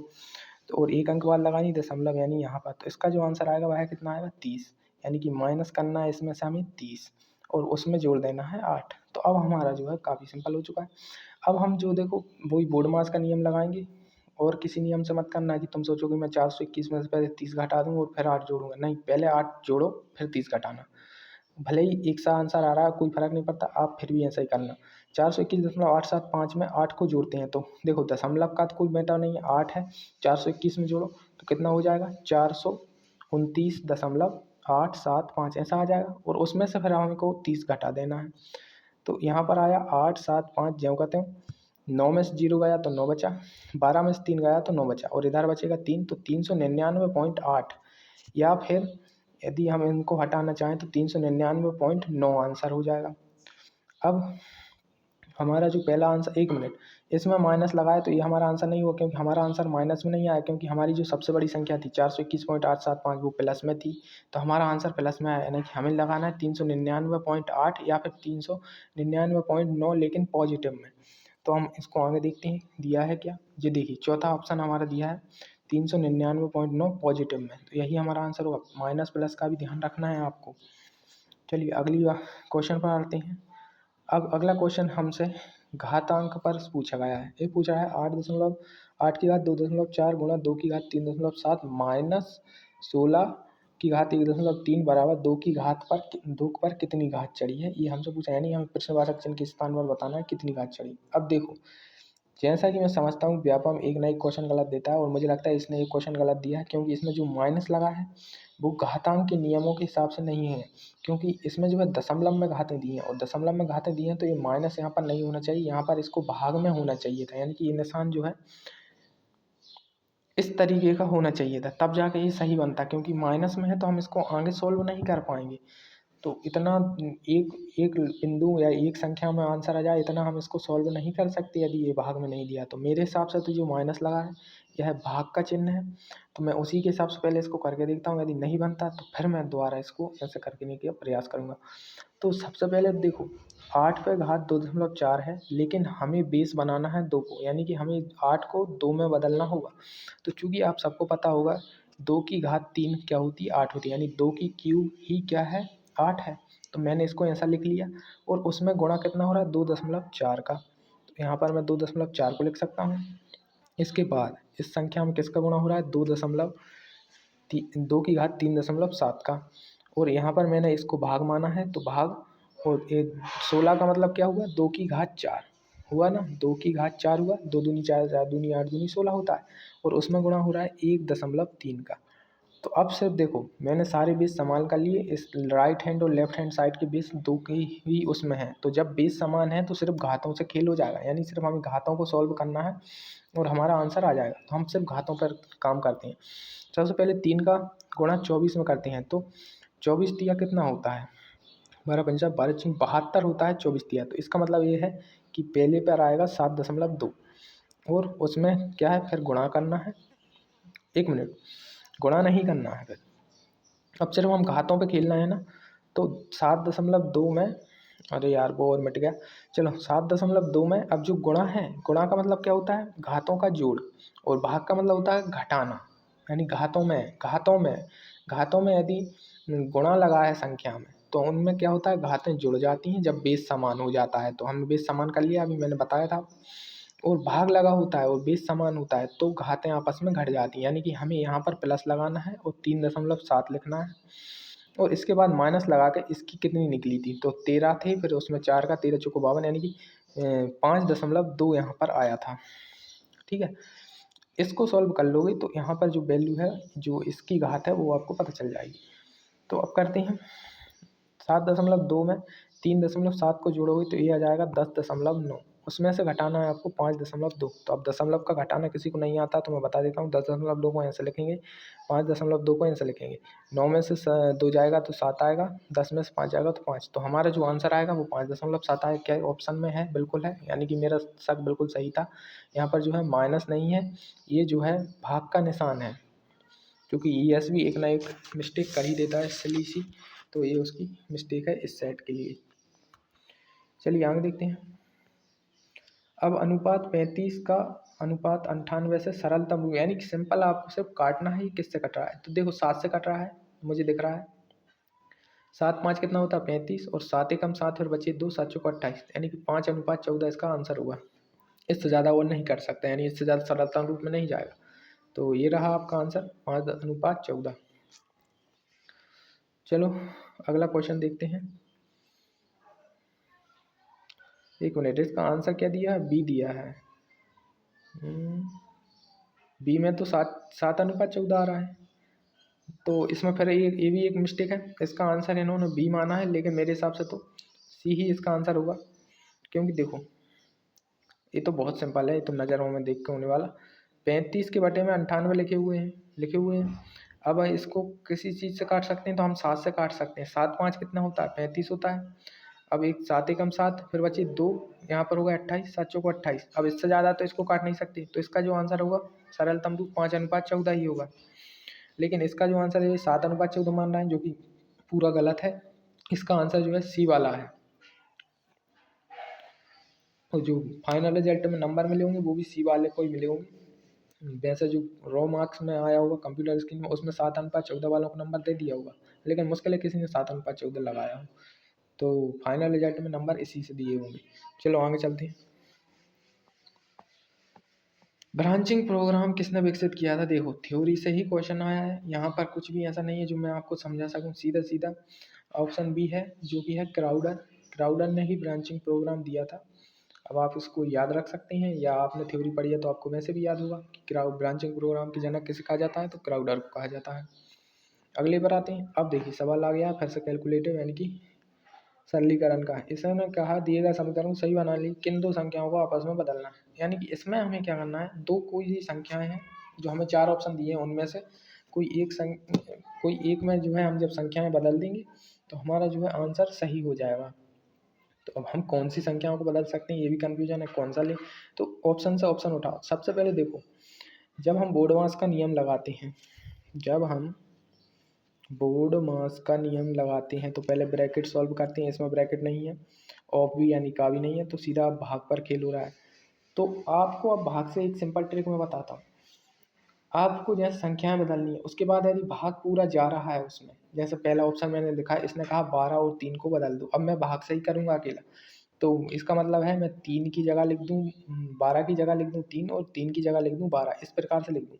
तो और एक अंक बाद लगानी दशमलव यानी यहाँ पर, तो इसका जो आंसर आएगा वह कितना आएगा 30, यानी कि माइनस करना है इसमें से हमें 30 और उसमें जोड़ देना है 8। तो अब हमारा जो है काफ़ी सिंपल हो चुका है। अब हम जो देखो वही बोर्ड मास का नियम लगाएंगे, और किसी नियम से मत करना कि तुम सोचो कि मैं 421 में से पहले 30 घटा दूंगा और फिर 8 जोड़ूंगा, नहीं, पहले 8 जोड़ो फिर 30 घटाना। भले ही एक सा आंसर आ रहा है कोई फर्क नहीं पड़ता, आप फिर भी ऐसा ही करना। 421.875 में 8 को जोड़ते हैं, तो देखो दशमलव का तो कोई मैटर नहीं है, 8 है, 421 में जोड़ो तो कितना हो जाएगा 429.875 ऐसा आ जाएगा, और उसमें से फिर हमको 30 घटा देना है। तो यहाँ पर आया 875 ज्यों का त्यों, 9 में से 0 गया तो 9 बचा, 12 में से 3 गया तो 9 बचा और इधर बचेगा 3, तो 399.8, या फिर यदि हम इनको हटाना चाहें तो 399.9 आंसर हो जाएगा। अब हमारा जो पहला आंसर, एक मिनट, इसमें माइनस लगाए तो ये हमारा आंसर नहीं हुआ, क्योंकि हमारा आंसर माइनस में नहीं आया, क्योंकि हमारी जो सबसे बड़ी संख्या थी 421.875 वो प्लस में थी, तो हमारा आंसर प्लस में आया, यानी कि हमें लगाना है 399.8 या फिर 399.9, लेकिन पॉजिटिव में। तो हम इसको आगे देखते हैं दिया है क्या, ये देखिए चौथा ऑप्शन हमारा दिया है 399.9 पॉजिटिव में, तो यही हमारा आंसर होगा। माइनस प्लस का भी ध्यान रखना है आपको। चलिए अगली क्वेश्चन पर आते हैं। अब अगला क्वेश्चन हमसे घातांक पर पूछा गया है। ये पूछा है 8 की घात 2.4 गुणा 2 की घात 3.7 माइनस 16 की घात 1.3 बराबर 2 पर कितनी घात चढ़ी है, ये हमसे पूछा है। यानी हमें प्रश्नवाचक चिन्ह के स्थान पर बताना है कितनी घात चढ़ी। अब देखो, जैसा कि मैं समझता हूँ व्यापम एक ना एक क्वेश्चन गलत देता है, और मुझे लगता है इसने एक क्वेश्चन गलत दिया है, क्योंकि इसमें जो माइनस लगा है वो घातांक के नियमों के हिसाब से नहीं है, क्योंकि इसमें जो है दशमलव में घातें दी हैं, और दशमलव में घातें दी हैं तो ये माइनस यहाँ पर नहीं होना चाहिए, यहाँ पर इसको भाग में होना चाहिए था। यानी कि ये निशान जो है इस तरीके का होना चाहिए था, तब जाके ये सही बनता, क्योंकि माइनस में है तो हम इसको आगे सोल्व नहीं कर पाएंगे। तो इतना एक एक बिंदु या एक संख्या में आंसर आ जाए, इतना हम इसको सॉल्व नहीं कर सकते यदि ये भाग में नहीं दिया। तो मेरे हिसाब से तो जो माइनस लगा है यह भाग का चिन्ह है। तो मैं उसी के हिसाब से पहले इसको करके देखता हूँ, यदि नहीं बनता तो फिर मैं दोबारा इसको ऐसे करने का प्रयास करूँगा। तो सबसे पहले देखो, 8 पे घात 2.4 है, लेकिन हमें बेस बनाना है 2 को, यानी कि हमें 8 को 2 में बदलना होगा। तो चूंकि आप सबको पता होगा 2 की घात 3 क्या होती है, 8 होती है, यानी 2 की क्यूब ही क्या है, 8 है। तो मैंने इसको ऐसा लिख लिया, और उसमें गुणा कितना हो रहा है, 2.4 का। तो यहाँ पर मैं 2.4 को लिख सकता हूँ। इसके बाद इस संख्या में किसका गुणा हो रहा है, 2 की घात 3.7 का। और यहाँ पर मैंने इसको भाग माना है, तो भाग, और 16 का मतलब क्या हुआ, 2 की घात 4 हुआ ना, 2 की घात 4 हुआ, 2 दूनी 4, 4 दूनी 8, दूनी 16 होता है, और उसमें गुणा हो रहा है 1.3 का। तो अब सिर्फ देखो, मैंने सारे बेस समान कर लिए, इस राइट हैंड और लेफ्ट हैंड साइड के बेस दो के ही उसमें है। तो जब बेस समान है तो सिर्फ घातों से खेल हो जाएगा, यानी सिर्फ हमें घातों को सॉल्व करना है और हमारा आंसर आ जाएगा। तो हम सिर्फ घातों पर काम करते हैं। सबसे पहले 3 का गुणा 24 में करते हैं, तो 24 तिया कितना होता है, 12×5 = 72 होता है 24 तिया। तो इसका मतलब ये है कि पहले पर आएगा 7.2, और उसमें क्या है, फिर गुणा करना है। 1 मिनट, गुणा नहीं करना है फिर, अब सिर्फ हम घातों पे खेलना है ना। तो 7.2 में, अरे यार वो और मिट गया। चलो 7.2 में, अब जो गुणा है, गुणा का मतलब क्या होता है, घातों का जोड़, और भाग का मतलब होता है घटाना। यानी घातों में यदि गुणा लगा है संख्या में, तो उनमें क्या होता है, घातें जुड़ जाती हैं जब बेस समान हो जाता है। तो हमने बेस समान कर लिया, अभी मैंने बताया था। और भाग लगा होता है और बेस समान होता है तो घातें आपस में घट जाती हैं, यानी कि हमें यहाँ पर प्लस लगाना है और 3.7 लिखना है, और इसके बाद माइनस लगा के इसकी कितनी निकली थी, तो 13 थे, फिर उसमें 4 का 13 चौको 52, यानी कि 5.2 यहाँ पर आया था। ठीक है, इसको सॉल्व कर लोगे तो यहाँ पर जो वैल्यू है, जो इसकी घात है, वो आपको पता चल जाएगी। तो अब करते हैं, 7.2 में 3.7 को जोड़ोगे तो ये आ जाएगा 10.9। उसमें से घटाना है आपको 5.2। तो अब दशमलव का घटाना किसी को नहीं आता, तो मैं बता देता हूँ। 10.2 को यहाँ से लिखेंगे, 5.2 को यहाँ से लिखेंगे, 9 में से 2 जाएगा तो 7 आएगा, 10 में से 5 जाएगा तो 5। तो हमारा जो आंसर आएगा वो 5.7 आएगा। क्या ऑप्शन में है, बिल्कुल है, यानी कि मेरा शक बिल्कुल सही था। यहाँ पर जो है माइनस नहीं है, ये जो है भाग का निशान है, क्योंकि ESV एक ना एक मिस्टेक कर ही देता है सिली सी। तो ये उसकी मिस्टेक है इस सेट के लिए। चलिए आगे देखते हैं। अब अनुपात 35 का अनुपात 98 से सरलतम रूप, यानी कि सिंपल आपको सिर्फ काटना है, ये किससे कट रहा है। तो देखो 7 से कट रहा है, मुझे दिख रहा है। 7 5 कितना होता है, 35, और 7 एकम 7, फिर बचे 2, 7 चौको 28, यानी कि 5:14 इसका आंसर हुआ। इससे ज़्यादा और नहीं कर सकते, यानी इससे ज़्यादा सरलतम रूप में नहीं जाएगा। तो ये रहा आपका आंसर, 5:14। चलो अगला क्वेश्चन देखते हैं। 1 मिनट, इसका आंसर क्या दिया है, बी दिया है। बी में तो 7:14 आ रहा है, तो इसमें फिर ये भी एक मिस्टेक है। इसका आंसर इन्होंने बी माना है, लेकिन मेरे हिसाब से तो सी ही इसका आंसर होगा। क्योंकि देखो ये तो बहुत सिंपल है, ये तो नज़रों में देख के होने वाला। 35 के बटे में 98 लिखे हुए हैं। अब इसको किसी चीज़ से काट सकते हैं, तो हम 7 से काट सकते हैं। 7 5 कितना होता है, 35 होता है। अब एक 7 एकम 7, फिर बचे 2, यहाँ पर होगा 28, 7 चौको 28। अब इससे ज़्यादा तो इसको काट नहीं सकते, तो इसका जो आंसर होगा सरलतम रूप 5:14 ही होगा। लेकिन इसका जो आंसर है ये 7:14 मान रहा है, जो कि पूरा गलत है। इसका आंसर जो है सी वाला है। और जो फाइनल रिजल्ट में नंबर मिले होंगे वो भी सी वाले को ही मिले होंगे। वैसे जो रॉ मार्क्स में आया होगा कंप्यूटर स्क्रीन में, उसमें 7:14 वालों को नंबर दे दिया होगा, लेकिन मुश्किल है किसी ने 7:14 लगाया हो। तो फाइनल रिजल्ट में नंबर इसी से दिए होंगे। चलो आगे चलते हैं। ब्रांचिंग प्रोग्राम किसने विकसित किया था? देखो थ्योरी से ही क्वेश्चन आया है, यहाँ पर कुछ भी ऐसा नहीं है जो मैं आपको समझा सकूँ। सीधा सीधा ऑप्शन बी है जो कि है क्राउडर। क्राउडर ने ही ब्रांचिंग प्रोग्राम दिया था। अब आप इसको याद रख सकते हैं या आपने थ्योरी पढ़ी है तो आपको वैसे भी याद होगा कि ब्रांचिंग प्रोग्राम के जनक किसे कहा जाता है, तो क्राउडर को कहा जाता है। अगले पर आते हैं। अब देखिए सवाल आ गया फिर से कैलकुलेटिव यानी कि सरलीकरण का। इसने कहा दिए गए समीकरण सही बना ली, किन दो संख्याओं को आपस में बदलना है। यानी कि इसमें हमें क्या करना है, दो कोई सी संख्याएं हैं जो हमें चार ऑप्शन दिए हैं, उनमें से कोई एक में जो है हम जब संख्याएं बदल देंगे तो हमारा जो है आंसर सही हो जाएगा। तो अब हम कौन सी संख्याओं को बदल सकते हैं ये भी कन्फ्यूजन है, कौन सा ले। तो ऑप्शन से ऑप्शन उठाओ। सबसे पहले देखो, जब हम बोर्डमास का नियम लगाते हैं, जब हम बोर्ड मास का नियम लगाते हैं तो पहले ब्रैकेट सॉल्व करते हैं। इसमें ब्रैकेट नहीं है, ऑफ भी यानी का भी नहीं है, तो सीधा भाग पर खेल हो रहा है। तो आपको अब भाग से एक सिंपल ट्रिक मैं बताता हूँ। आपको जैसे संख्याएं बदलनी है, उसके बाद यदि भाग पूरा जा रहा है उसमें, जैसे पहला ऑप्शन मैंने लिखा है, इसने कहा 12 और 3 को बदल दो। अब मैं भाग से ही करूँगा अकेला, तो इसका मतलब है मैं 3 की जगह लिख दूँ 12 की जगह लिख दूँ 3 और 3 की जगह लिख दूँ 12, इस प्रकार से लिख दूँ।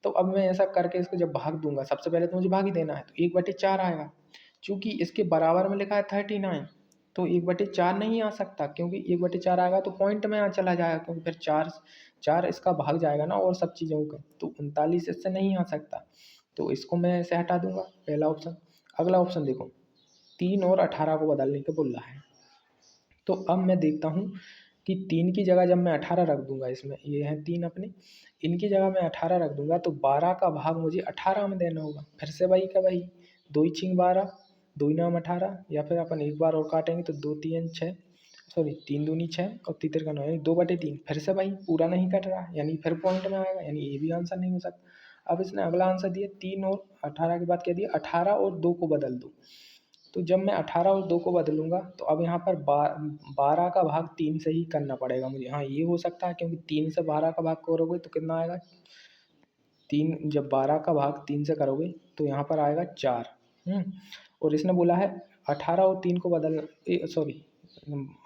तो अब मैं ऐसा करके इसको जब भाग दूंगा, सबसे पहले तो मुझे भाग ही देना है, तो 1/4 आएगा। चूंकि इसके बराबर में लिखा है 39, तो 1/4 नहीं आ सकता, क्योंकि 1/4 आएगा तो पॉइंट में आ चला जाएगा, क्योंकि फिर चार चार इसका भाग जाएगा ना और सब चीज़ों का, तो 39 इससे नहीं आ सकता। तो इसको मैं ऐसे हटा दूंगा, पहला ऑप्शन। अगला ऑप्शन देखो, 3 और 18 को बदलने को बोल रहा है। तो अब मैं देखता हूँ कि 3 की जगह जब मैं 18 रख दूंगा, इसमें ये है 3 अपने, इनकी जगह मैं 18 रख दूंगा, तो 12 का भाग मुझे 18 में देना होगा। फिर से वही का वही, 2 ही छिंग 12, 2 नाम 18, या फिर अपन एक बार और काटेंगे तो 2 3 6, सॉरी 3 दूनी 6 और तीतर का 9, यानी 2/3। फिर से वही पूरा नहीं कट रहा, यानी फिर पॉइंट में आएगा, यानी ये भी आंसर नहीं हो सकता। अब इसने अगला आंसर दिया 3 और 18 के बाद क्या दिया, 18 और 2 को बदल दो। तो जब मैं 18 और 2 को बदलूंगा तो अब यहाँ पर 12 का भाग 3 से ही करना पड़ेगा मुझे। हाँ ये हो सकता है, क्योंकि 3 से 12 का भाग करोगे तो कितना आएगा, 3, जब 12 का भाग 3 से करोगे तो यहाँ पर आएगा 4। और इसने बोला है 18 और 3 को बदलना, सॉरी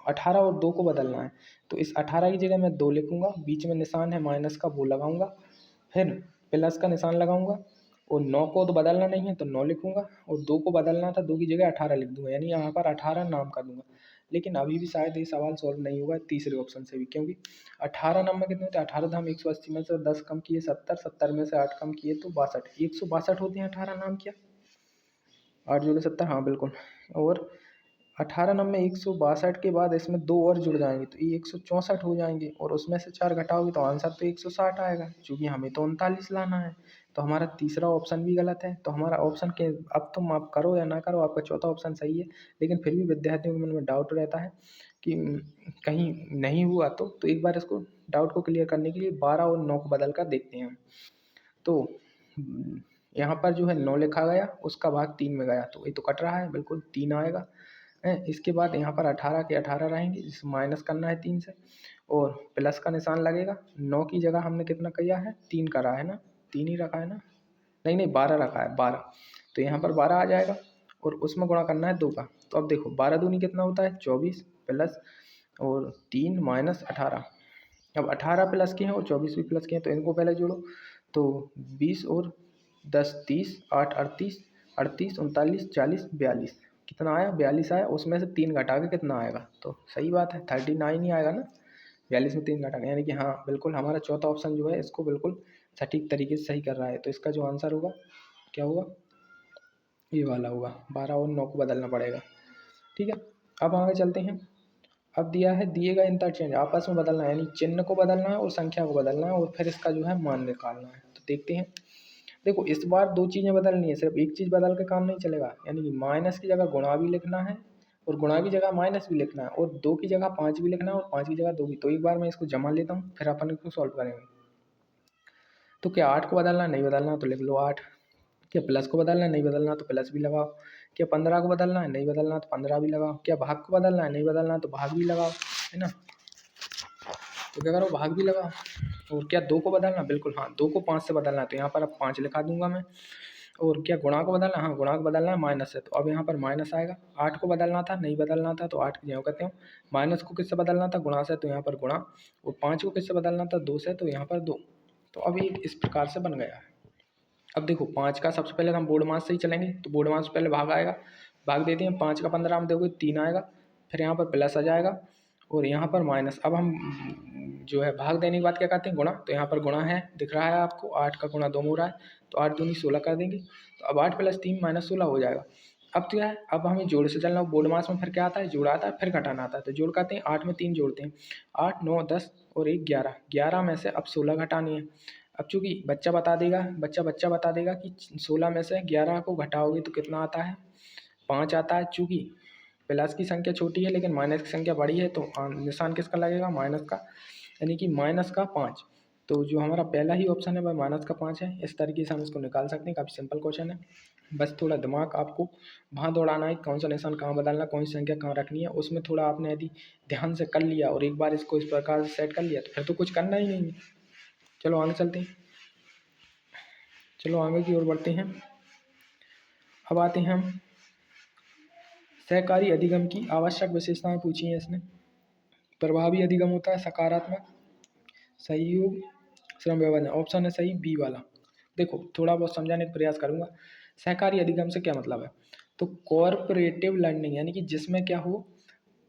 18 और 2 को बदलना है। तो इस 18 की जगह मैं 2 लिखूंगा, बीच में निशान है माइनस का वो लगाऊंगा, फिर प्लस का निशान लगाऊंगा, और 9 को तो बदलना नहीं है तो 9 लिखूंगा, और 2 को बदलना था, 2 की जगह 18 लिख दूंगा, यानी यहाँ पर 18 नाम कर दूंगा। लेकिन अभी भी शायद ये सवाल सॉल्व नहीं होगा तीसरे ऑप्शन से भी, क्योंकि 18 नंबर कितने होते हैं, 18 तो हम 180 में से 10 कम किए 70, 70 में से 8 कम किए तो 62, 162 होते हैं 18 नाम किया, 8 जोड़े 70, हाँ बिल्कुल। और 18 नंबर 162 के बाद इसमें 2 और जुड़ जाएंगे तो ये 164 हो जाएंगे, और उसमें से 4 घटाओगे तो आंसर तो 160 आएगा, क्योंकि हमें तो 39 लाना है। तो हमारा तीसरा ऑप्शन भी गलत है। तो हमारा ऑप्शन के, अब तुम आप करो या ना करो, आपका चौथा ऑप्शन सही है। लेकिन फिर भी विद्यार्थियों के मन में डाउट रहता है कि कहीं नहीं हुआ तो एक बार इसको डाउट को क्लियर करने के लिए 12 और 9 को बदल कर देखते हैं हम। तो यहाँ पर जो है 9 लिखा गया, उसका भाग 3 में गया, तो ये तो कट रहा है, बिल्कुल 3 आएगा। इसके बाद यहाँ पर 18 के 18 रहेंगे, जिसे माइनस करना है 3 से, और प्लस का निशान लगेगा। 9 की जगह हमने कितना किया है, 3 करा है ना, 3 ही रखा है ना, नहीं नहीं 12 रखा है, 12। तो यहाँ पर 12 आ जाएगा, और उसमें गुणा करना है 2 का। तो अब देखो 12 दूनी कितना होता है 24, प्लस और 3 माइनस 18। अब 18 प्लस के हैं और 24 भी प्लस के हैं, तो इनको पहले जोड़ो। तो 20 और 10 30, 8 38, 38 39 40 42, कितना आया 42 आया। उसमें से 3 घटा के कितना आएगा, तो सही बात है 39 ही आएगा ना, 42 में 3 घटा के, यानी कि हाँ बिल्कुल हमारा चौथा ऑप्शन जो है इसको बिल्कुल सटीक तरीके से सही कर रहा है। तो इसका जो आंसर होगा क्या होगा, ये वाला होगा, 12 और 9 को बदलना पड़ेगा। ठीक है, अब आगे चलते हैं। अब दिया है, दिए गए इंटरचेंज आपस में बदलना है, यानी चिन्ह को बदलना है और संख्या को बदलना है, और फिर इसका जो है मान निकालना है। तो देखते हैं। देखो इस बार 2 चीज़ें बदलनी है, सिर्फ एक चीज़ बदल के काम नहीं चलेगा, यानी कि माइनस की जगह गुणा भी लिखना है, और गुणा की जगह माइनस भी लिखना है, और 2 की जगह 5 भी लिखना है, और 5 की जगह 2 भी। तो एक बार मैं इसको जमा लेता हूँ, फिर अपन इसको सॉल्व करेंगे। तो क्या 8 को बदलना, नहीं बदलना तो लिख लो 8। क्या प्लस को बदलना है, नहीं बदलना तो प्लस भी लगाओ। क्या 15 को बदलना है, नहीं बदलना तो 15 भी लगाओ। क्या भाग को बदलना है, नहीं बदलना तो भाग भी लगाओ, है ना। तो क्या करो, भाग भी लगाओ। और क्या 2 को बदलना, बिल्कुल हाँ 2 को 5 से बदलना है, तो यहाँ पर अब 5 लिखा दूंगा मैं। और क्या गुणा को बदलना, हाँ गुणा को बदलना है माइनस से, तो अब यहाँ पर माइनस आएगा। 8 को बदलना था, नहीं बदलना था तो 8 की जगह करते हो। माइनस को किससे बदलना था, गुणा से, तो यहाँ पर गुणा। और 5 को किससे बदलना था, 2 से, तो यहाँ पर 2। तो अब ये इस प्रकार से बन गया है। अब देखो 5 का सबसे पहले हम बोर्ड मास से ही चलेंगे, तो बोर्ड मास से पहले भाग आएगा, भाग देते हैं। 5 का 15 हम देखोगे 3 आएगा, फिर यहाँ पर प्लस आ जाएगा और यहाँ पर माइनस। अब हम जो है भाग देने के बाद क्या करते हैं, गुणा। तो यहाँ पर गुणा है, दिख रहा है आपको, 8 का गुणा 2 में हो रहा है, तो 8 दूनी 16 कर देंगे। तो अब 8 + 3 - 16 हो जाएगा। अब क्या है, अब हमें जोड़ से चलना। बोर्ड मास में फिर क्या आता है, जोड़ आता है, फिर घटाना आता है। तो जोड़ करते हैं, 8 में 3 जोड़ते हैं, 8 9 10 और 1 11। 11 में से अब 16 घटानी है। अब चूंकि बच्चा बता देगा कि 16 में से 11 को घटाओगे तो कितना आता है, 5 आता है। चूंकि प्लस की संख्या छोटी है लेकिन माइनस की संख्या बड़ी है, तो निशान किसका लगेगा, माइनस का, यानी कि -5। तो जो हमारा पहला ही ऑप्शन है वह -5 है। इस तरीके से हम इसको निकाल सकते हैं। काफ़ी सिंपल क्वेश्चन है, बस थोड़ा दिमाग आपको वहाँ दौड़ाना है, कौन सा निशान कहाँ बदलना, कौन सी संख्या कहाँ रखनी है। उसमें थोड़ा आपने यदि ध्यान से कर लिया और एक बार इसको इस प्रकार से सेट कर लिया तो फिर तो कुछ करना ही नहीं है। चलो आगे चलते हैं, चलो आगे की ओर बढ़ते हैं। अब आते हैं हम सहकारी अधिगम की आवश्यक विशेषताएं पूछी हैं इसने। प्रभावी अधिगम होता है सकारात्मक, सहयोग, श्रम व्यवधान। ऑप्शन है सही बी वाला। देखो थोड़ा बहुत समझाने का प्रयास करूंगा। सहकारी अधिगम से क्या मतलब है, तो कॉर्पोरेटिव लर्निंग, यानी कि जिसमें क्या हो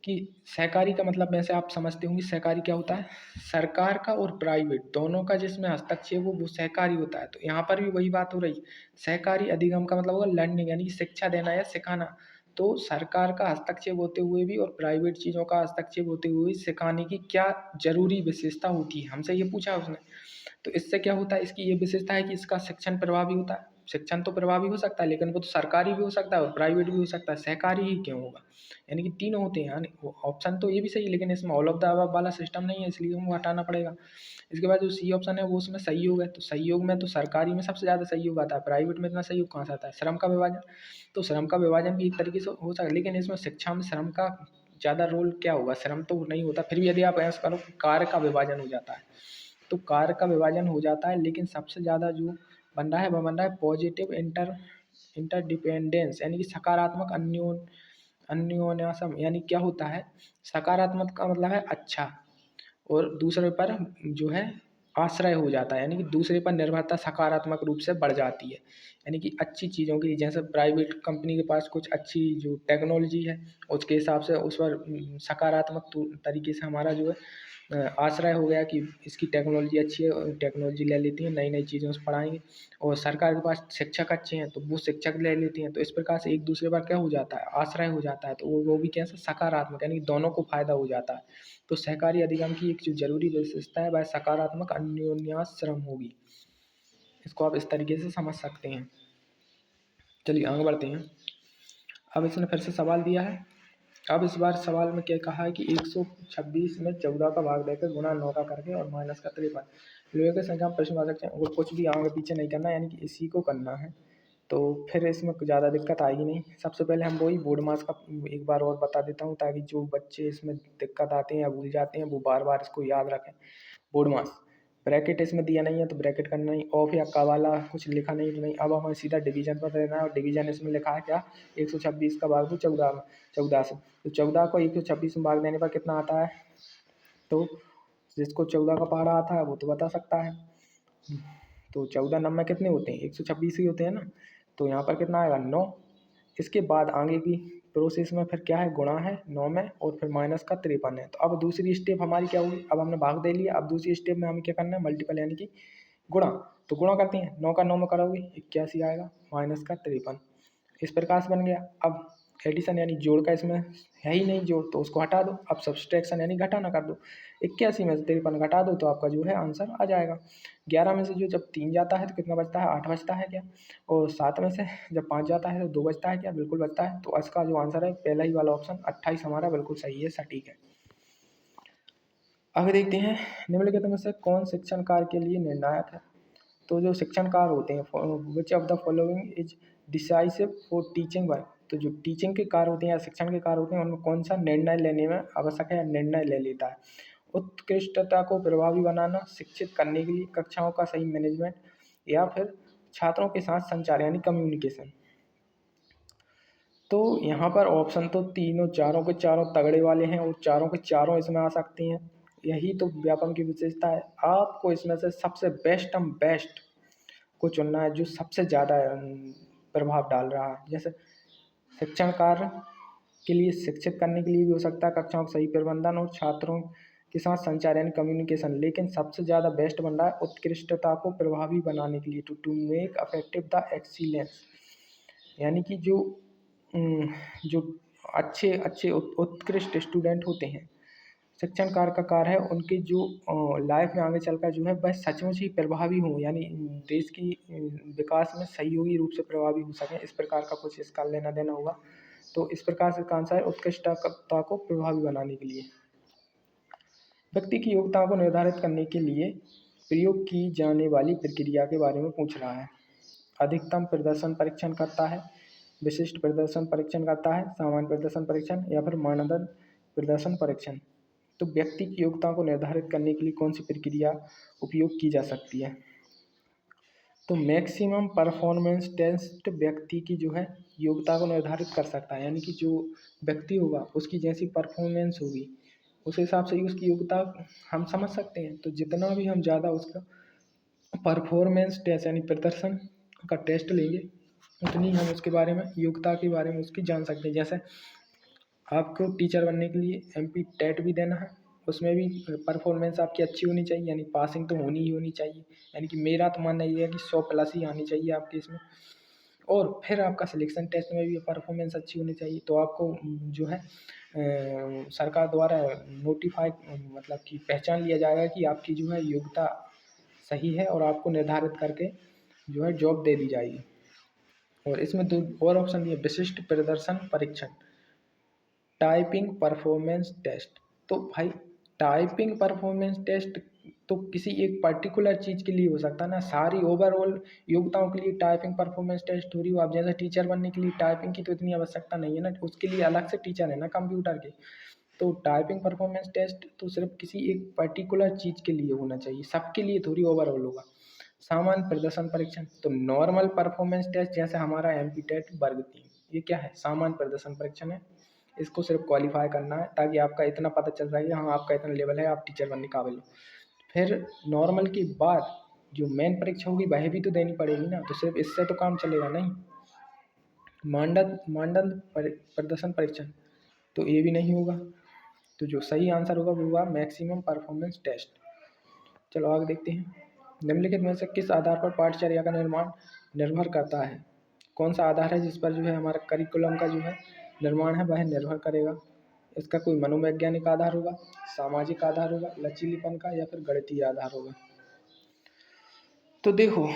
कि सहकारी का मतलब वैसे आप समझते होंगे, सहकारी क्या होता है, सरकार का और प्राइवेट दोनों का जिसमें हस्तक्षेप हो वो सहकारी होता है। तो यहाँ पर भी वही बात हो रही, सहकारी अधिगम का मतलब होगा लर्निंग, यानी कि शिक्षा देना या सिखाना। तो सरकार का हस्तक्षेप होते हुए भी और प्राइवेट चीज़ों का हस्तक्षेप होते हुए भी सिखाने की क्या जरूरी विशेषता होती है, हमसे ये पूछा उसने। तो इससे क्या होता है, इसकी ये विशेषता है कि इसका शिक्षण प्रभावी होता है। शिक्षण तो प्रभावी हो सकता है लेकिन वो तो सरकारी भी हो सकता है और प्राइवेट भी हो सकता है, सहकारी ही क्यों होगा, यानी कि तीनों होते हैं। यानी ऑप्शन तो ये भी सही है लेकिन इसमें ऑल ऑफ द अबव वाला सिस्टम नहीं है, इसलिए हमको हटाना पड़ेगा। इसके बाद जो सी ऑप्शन है वो उसमें सहयोग है। तो सहयोग में तो सरकारी में सबसे ज़्यादा सहयोग आता है, प्राइवेट में इतना सहयोग कहाँ से आता है। श्रम का विभाजन, तो श्रम का विभाजन भी एक तरीके से हो सकता है लेकिन इसमें शिक्षा में श्रम का ज़्यादा रोल क्या होगा, श्रम तो नहीं होता। फिर भी यदि आप ऐसा करो कार्य का विभाजन हो जाता है, तो कार्य का विभाजन हो जाता है लेकिन सबसे ज़्यादा जो बन रहा है वह बन रहा है पॉजिटिव इंटरडिपेंडेंस, यानी कि सकारात्मक अन्योन्यासम। यानी क्या होता है, सकारात्मक का मतलब है अच्छा, और दूसरे पर जो है आश्रय हो जाता है, यानी कि दूसरे पर निर्भरता सकारात्मक रूप से बढ़ जाती है। यानी कि अच्छी चीज़ों की, जैसे प्राइवेट कंपनी के पास कुछ अच्छी जो टेक्नोलॉजी है उसके हिसाब से उस पर सकारात्मक तरीके से हमारा जो है आश्रय हो गया कि इसकी टेक्नोलॉजी अच्छी है और टेक्नोलॉजी ले लेती है, नई नई चीज़ें उस पढ़ाएंगे। और सरकार के पास शिक्षक अच्छे हैं तो वो शिक्षक ले लेती हैं। तो इस प्रकार से एक दूसरे पर क्या हो जाता है, आश्रय हो जाता है। तो वो भी कैसे, सकारात्मक, यानी कि दोनों को फायदा हो जाता है। तो सहकारी अधिगम की एक जो जरूरी विशेषता है वह सकारात्मक अन्योन्याश्रम होगी। इसको आप इस तरीके से समझ सकते हैं। चलिए आगे बढ़ते हैं। अब इसने फिर से सवाल दिया है। अब इस बार सवाल में क्या कहा है कि 126 में 14 का भाग देकर गुणा 9 का करके और माइनस का 53 लोहे की संख्या में प्रश्न आ सकते हैं। और कुछ भी आगे पीछे नहीं करना, यानी कि इसी को करना है, तो फिर इसमें ज़्यादा दिक्कत आएगी नहीं। सबसे पहले हम वही बोर्ड मास का एक बार और बता देता हूँ ताकि जो बच्चे इसमें दिक्कत आते हैं या भूल जाते हैं वो बार बार इसको याद रखें। बोर्ड मास ब्रैकेट इसमें दिया नहीं है तो ब्रैकेट करना नहीं, ऑफ या का वाला कुछ लिखा नहीं तो नहीं। अब हमें सीधा डिवीजन पर देना है और डिवीजन इसमें लिखा है क्या, 126 का भाग दो 14 से। तो 14 को 126 में भाग देने पर कितना आता है, तो जिसको 14 का पहाड़ा आता है वो तो बता सकता है। तो 14 नंबर कितने होते हैं, 126 ही होते हैं ना। तो यहाँ पर कितना आएगा 9। इसके बाद आगे की प्रोसेस में फिर क्या है, गुणा है 9 में और फिर माइनस का 53 है। तो अब दूसरी स्टेप हमारी क्या होगी, अब हमने भाग दे लिया, अब दूसरी स्टेप में हमें क्या करना है, मल्टीपल, यानी कि गुणा। तो गुणा करते हैं, 9 का 9 में करोगे 81 आएगा, माइनस का 53। इस प्रकार से बन गया। अब एडिशन यानी जोड़ का इसमें है ही नहीं जोड़, तो उसको हटा दो। अब सब्सट्रैक्शन यानी घटाना कर दो, 81 में से 53 घटा दो तो आपका जो है आंसर आ जाएगा। 11 में से जो जब 3 जाता है तो कितना बचता है, 8 बचता है क्या। और 7 में से जब 5 जाता है तो 2 बचता है क्या, बिल्कुल बचता है। तो इसका जो आंसर है पहला ही वाला ऑप्शन 28 हमारा बिल्कुल सही है, सटीक है। आगे देखते हैं, निम्नलिखित में से कौन शिक्षण कार्य के लिए निर्णायक है। तो जो शिक्षण कार्य होते हैं, which of the following is decisive for teaching work. तो जो टीचिंग के कार्य होते हैं या शिक्षण के कार्य होते हैं उनमें कौन सा निर्णय लेने में आवश्यक है या निर्णय ले लेता है। उत्कृष्टता को प्रभावी बनाना, शिक्षित करने के लिए कक्षाओं का सही मैनेजमेंट, या फिर छात्रों के साथ संचार यानी कम्युनिकेशन। तो यहाँ पर ऑप्शन तो तीनों चारों के चारों तगड़े वाले हैं और चारों के चारों इसमें आ सकती हैं। यही तो व्यापम की विशेषता है। आपको इसमें से सबसे बेस्ट को चुनना है जो सबसे ज़्यादा प्रभाव डाल रहा है। जैसे शिक्षण कार्य के लिए शिक्षित करने के लिए भी हो सकता है, कक्षाओं का सही प्रबंधन और छात्रों के साथ संचार यानी कम्युनिकेशन। लेकिन सबसे ज़्यादा बेस्ट बन रहा है उत्कृष्टता को प्रभावी बनाने के लिए, to make affective the excellence, यानी कि जो अच्छे उत्कृष्ट स्टूडेंट होते हैं, शिक्षण कार्य का कार्य है उनकी जो लाइफ में आगे चलकर जो है वह सचमुच ही प्रभावी हो, यानी देश की विकास में सहयोगी रूप से प्रभावी हो सके। इस प्रकार का कुछ इसका लेना देना होगा। तो इस प्रकार से कौन सा है, उत्कृष्टता को प्रभावी बनाने के लिए। व्यक्ति की योग्यता को निर्धारित करने के लिए प्रयोग की जाने वाली प्रक्रिया के बारे में पूछ रहा है। अधिकतम प्रदर्शन परीक्षण करता है, विशिष्ट प्रदर्शन परीक्षण करता है, सामान्य प्रदर्शन परीक्षण या फिर मानदंड प्रदर्शन परीक्षण। तो व्यक्ति की योग्यता को निर्धारित करने के लिए कौन सी प्रक्रिया उपयोग की जा सकती है? तो मैक्सिमम परफॉर्मेंस टेस्ट व्यक्ति की जो है योग्यता को निर्धारित कर सकता है, यानी कि जो व्यक्ति होगा उसकी जैसी परफॉर्मेंस होगी उस हिसाब से ही उसकी योग्यता हम समझ सकते हैं। तो जितना भी हम ज़्यादा उसका परफॉर्मेंस टेस्ट यानी प्रदर्शन का टेस्ट लेंगे उतनी हम उसके बारे में, योग्यता के बारे में उसकी जान सकते हैं। जैसे आपको टीचर बनने के लिए MP टेट भी देना है, उसमें भी परफॉर्मेंस आपकी अच्छी होनी चाहिए, यानी पासिंग तो होनी ही होनी चाहिए। यानी कि मेरा तो मानना ये है कि 100+ ही आनी चाहिए आपके इसमें। और फिर आपका सिलेक्शन टेस्ट में भी परफॉर्मेंस अच्छी होनी चाहिए। तो आपको जो है सरकार द्वारा नोटिफाई मतलब कि पहचान लिया जाएगा कि आपकी जो है योग्यता सही है और आपको निर्धारित करके जो है जॉब दे दी जाएगी। और इसमें 2 और ऑप्शन दिए, विशिष्ट प्रदर्शन परीक्षण, टाइपिंग परफॉर्मेंस टेस्ट। तो भाई टाइपिंग परफॉर्मेंस टेस्ट तो किसी एक पर्टिकुलर चीज़ के लिए हो सकता है ना, सारी ओवरऑल योग्यताओं के लिए टाइपिंग परफॉर्मेंस टेस्ट हो रही हो। आप जैसे टीचर बनने के लिए टाइपिंग की तो इतनी आवश्यकता नहीं है ना, उसके लिए अलग से टीचर है ना कंप्यूटर के। तो टाइपिंग परफॉर्मेंस टेस्ट तो सिर्फ किसी एक पर्टिकुलर चीज़ के लिए होना चाहिए, सबके लिए थोड़ी ओवरऑल होगा। सामान्य प्रदर्शन परीक्षण, तो नॉर्मल परफॉर्मेंस टेस्ट जैसे हमारा MP टेट वर्ग 3, ये क्या है, सामान्य प्रदर्शन परीक्षण है। इसको सिर्फ क्वालिफाई करना है ताकि आपका इतना पता चल रहा है कि हाँ आपका इतना लेवल है, आप टीचर बनने काबिल हो। फिर नॉर्मल के बाद जो मेन परीक्षा होगी वह भी तो देनी पड़ेगी ना, तो सिर्फ इससे तो काम चलेगा नहीं। मानदंड प्रदर्शन परीक्षण, तो ये भी नहीं होगा। तो जो सही आंसर होगा वो होगा मैक्सिमम परफॉर्मेंस टेस्ट। चलो आगे देखते हैं। निम्नलिखित में से किस आधार पर पाठचर्या का निर्माण निर्भर करता है? कौन सा आधार है जिस पर जो है हमारा करिकुलम का जो है निर्माण है वह निर्भर करेगा? इसका कोई मनोवैज्ञानिक आधार होगा, सामाजिक आधार होगा, लचीलेपन का, या फिर गणितीय आधार होगा? तो देखो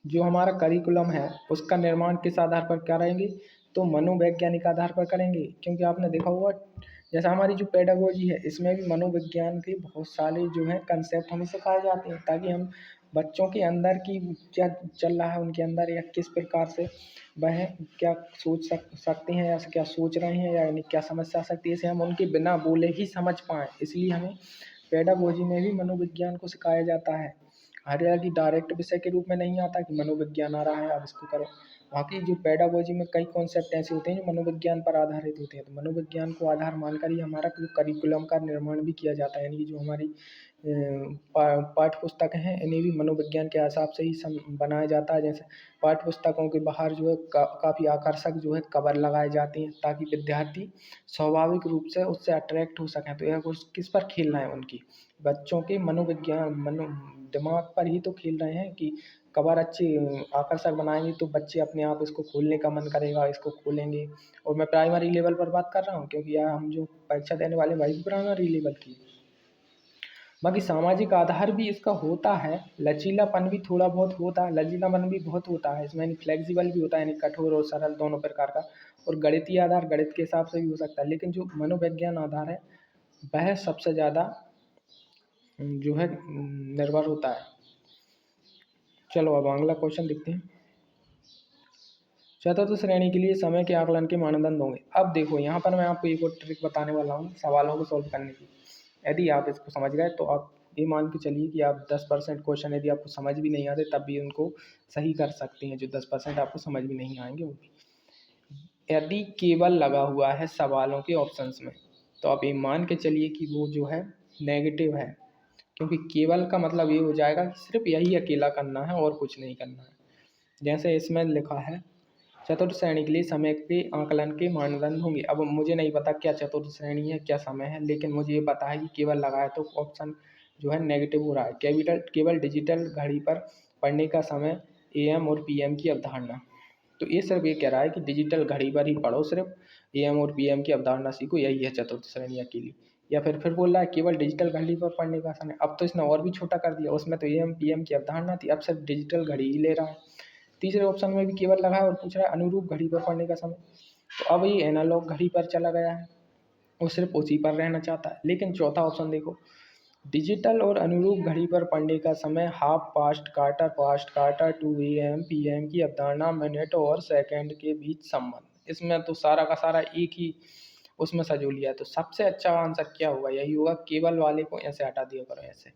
जो हमारा करिकुलम है उसका निर्माण किस आधार पर करेंगे? तो मनोवैज्ञानिक आधार पर करेंगे। क्योंकि आपने देखा होगा जैसा हमारी जो पेडागोजी है इसमें भी मनोविज्ञान के बहुत सारे जो है कंसेप्ट हमें सिखाए जाते हैं, ताकि हम बच्चों के अंदर की क्या चल रहा है उनके अंदर, या किस प्रकार से वह क्या सोच सकते हैं या क्या सोच रहे हैं, या यानी क्या समस्या आ सकती है, इसे हम उनके बिना बोले ही समझ पाएँ। इसलिए हमें पेडागोजी में भी मनोविज्ञान को सिखाया जाता है। हर की डायरेक्ट विषय के रूप में नहीं आता कि मनोविज्ञान आ रहा है आप इसको करो। बाकी जो पेडागोजी में कई कॉन्सेप्ट ऐसे होते हैं जो मनोविज्ञान पर आधारित होते हैं। तो मनोविज्ञान को आधार मानकर ही हमारा जो करिकुलम का निर्माण भी किया जाता है, यानी कि जो हमारी पाठ्य पुस्तक हैं इन्हें भी मनोविज्ञान के हिसाब से ही बनाया जाता है। जैसे पाठ्य पुस्तकों के बाहर जो है काफ़ी आकर्षक जो है कवर लगाए जाते हैं, ताकि विद्यार्थी स्वाभाविक रूप से उससे अट्रैक्ट हो सकें। तो यह किस पर खेल रहे हैं, उनकी बच्चों के मनोविज्ञान दिमाग पर ही तो खेल रहे हैं कि कवर अच्छी आकर्षक बनाएंगे तो बच्चे अपने आप इसको खोलने का मन करेगा, इसको खोलेंगे। और मैं प्राइमरी लेवल पर बात कर रहा हूँ क्योंकि यहाँ हम जो परीक्षा देने वाले वही प्राइमरी लेवल की। बाकी सामाजिक आधार भी इसका होता है, लचीलापन भी थोड़ा बहुत होता है, लचीलापन भी बहुत होता है इसमें, यानी फ्लेक्सिबल भी होता है, यानी कठोर और सरल दोनों प्रकार का। और गणितीय आधार गणित के हिसाब से भी हो सकता है, लेकिन जो मनोविज्ञान आधार है वह सबसे ज़्यादा जो है निर्भर होता है। चलो अब अगला क्वेश्चन देखते हैं। चतुर्थ श्रेणी के लिए समय के आकलन के मानदंड होंगे। अब देखो यहाँ पर मैं आपको एक और ट्रिक बताने वाला हूँ सवालों को सॉल्व करने की। यदि आप इसको समझ गए तो आप ये मान के चलिए कि आप 10% क्वेश्चन यदि आपको समझ भी नहीं आते तब भी उनको सही कर सकते हैं, जो 10% आपको समझ भी नहीं आएंगे वो भी। यदि केवल लगा हुआ है सवालों के ऑप्शंस में तो आप ये मान के चलिए कि वो जो है नेगेटिव है, क्योंकि केवल का मतलब ये हो जाएगा कि सिर्फ यही अकेला करना है और कुछ नहीं करना है। जैसे इसमें लिखा है चतुर्थ श्रेणी के लिए समय के आकलन के मानदंड होंगे। अब मुझे नहीं पता क्या चतुर्थ श्रेणी है क्या समय है, लेकिन मुझे ये पता है कि केवल लगा है तो ऑप्शन जो है नेगेटिव हो रहा है। केवल डिजिटल घड़ी पर पढ़ने का समय AM और PM की अवधारणा। तो ये सिर्फ ये कह रहा है कि डिजिटल घड़ी पर ही पढ़ो, सिर्फ AM और PM की अवधारणा सीखो, यही है चतुर्थ श्रेणी अकेली। या फिर बोल रहा है केवल डिजिटल घड़ी पर पढ़ने का समय। अब तो इसने और भी छोटा कर दिया, उसमें तो AM PM की अवधारणा थी, अब सिर्फ डिजिटल घड़ी ही ले रहा है। तीसरे ऑप्शन में भी केवल लगा है और पूछ रहा है अनुरूप घड़ी पर पढ़ने का समय, तो अब ये एनालॉग घड़ी पर चला गया है, वो सिर्फ उसी पर रहना चाहता है। लेकिन चौथा ऑप्शन देखो, डिजिटल और अनुरूप घड़ी पर पढ़ने का समय half past quarter 2 AM PM की अवधारणा मिनट और सेकंड के बीच संबंध। इसमें तो सारा का सारा एक ही उसमें सजो लिया है। तो सबसे अच्छा आंसर क्या होगा, यही होगा केवल वाले को ऐसे हटा दिया करो ऐसे,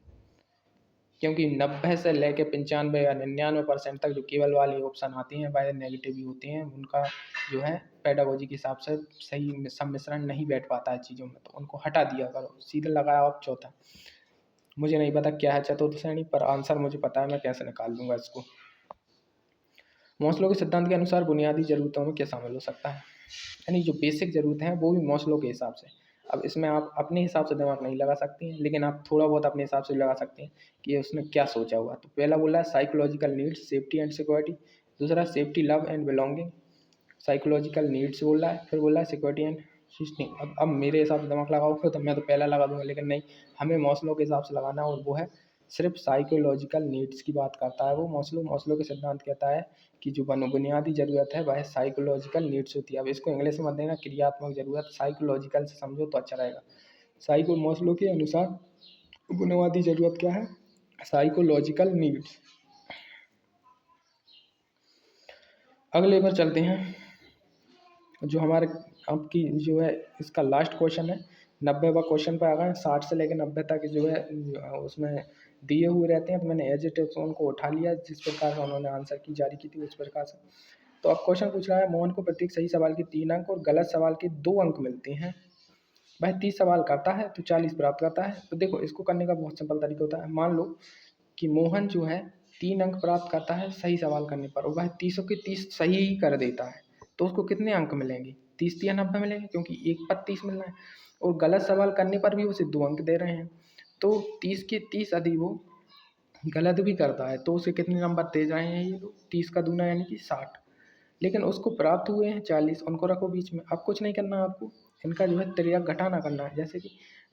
क्योंकि 90 से लेकर 95 या 99% तक जो केवल वाले ऑप्शन आते हैं वह नेगेटिव ही होते हैं। उनका जो है पेडागोजी के हिसाब से सही सम्मिश्रण नहीं बैठ पाता है चीज़ों में, तो उनको हटा दिया करो। सीधे लगाया आप चौथा। मुझे नहीं पता क्या है चतुर्थ श्रेणी, पर आंसर मुझे पता है, मैं कैसे निकाल दूंगा इसको। मॉस्लो के सिद्धांत के अनुसार बुनियादी ज़रूरतों में क्या शामिल हो सकता है, यानी जो बेसिक ज़रूरतें हैं वो भी मॉस्लो के हिसाब से। अब इसमें आप अपने हिसाब से दिमाग नहीं लगा सकती हैं, लेकिन आप थोड़ा बहुत अपने हिसाब से लगा सकते हैं कि उसने क्या सोचा हुआ। तो पहला बोला है psychological needs, safety and security. दूसरा safety, love and belonging. Psychological needs बोल रहा है, फिर बोला है सिक्योरिटी एंड सिस्टम। अब मेरे हिसाब से दिमाग लगाओगे तो मैं तो पहला लगा दूंगा, लेकिन नहीं, हमें मॉस्लो के हिसाब से लगाना है, और वो है सिर्फ साइकोलॉजिकल नीड्स की बात करता है वो मॉस्लो के सिद्धांत कहता है कि जो बुनियादी ज़रूरत है वह साइकोलॉजिकल नीड्स होती है। अब इसको इंग्लिश में मत देना क्रियात्मक ज़रूरत, साइकोलॉजिकल से समझो तो अच्छा रहेगा। मॉस्लो के अनुसार बुनियादी ज़रूरत क्या है, साइकोलॉजिकल नीड्स। अगले पर चलते हैं, जो हमारे आपकी जो है इसका लास्ट क्वेश्चन है, 90वां क्वेश्चन पे आ गए। 60 से लेकर 90 तक जो है उसमें दिए हुए रहते हैं, तो मैंने एज इट इज उनको उठा लिया जिस प्रकार से उन्होंने आंसर की जारी की थी उस प्रकार से। तो अब क्वेश्चन पूछ रहा है मोहन को प्रत्येक सही सवाल के 3 अंक और गलत सवाल के 2 अंक मिलते हैं। भाई 30 सवाल करता है तो 40 प्राप्त करता है। तो देखो इसको करने का बहुत सिंपल तरीका होता है। मान लो कि मोहन जो है 3 अंक प्राप्त करता है सही सवाल करने पर, और वह 30 के 30 सही ही कर देता है, तो उसको कितने अंक मिलेंगे, 30 या 90 मिलेंगे, क्योंकि एक पर 30 मिलना है। और गलत सवाल करने पर भी उसे 2 अंक दे रहे हैं, तो 30 के 30 यदि वो गलत भी करता है तो उसे कितने नंबर दे रहे हैं ये लोग, 30 का दूना यानी कि 60। लेकिन उसको प्राप्त हुए हैं 40, उनको रखो बीच में। अब कुछ नहीं करना आपको, इनका जो है तिर्यक घटाना करना है। जैसे कि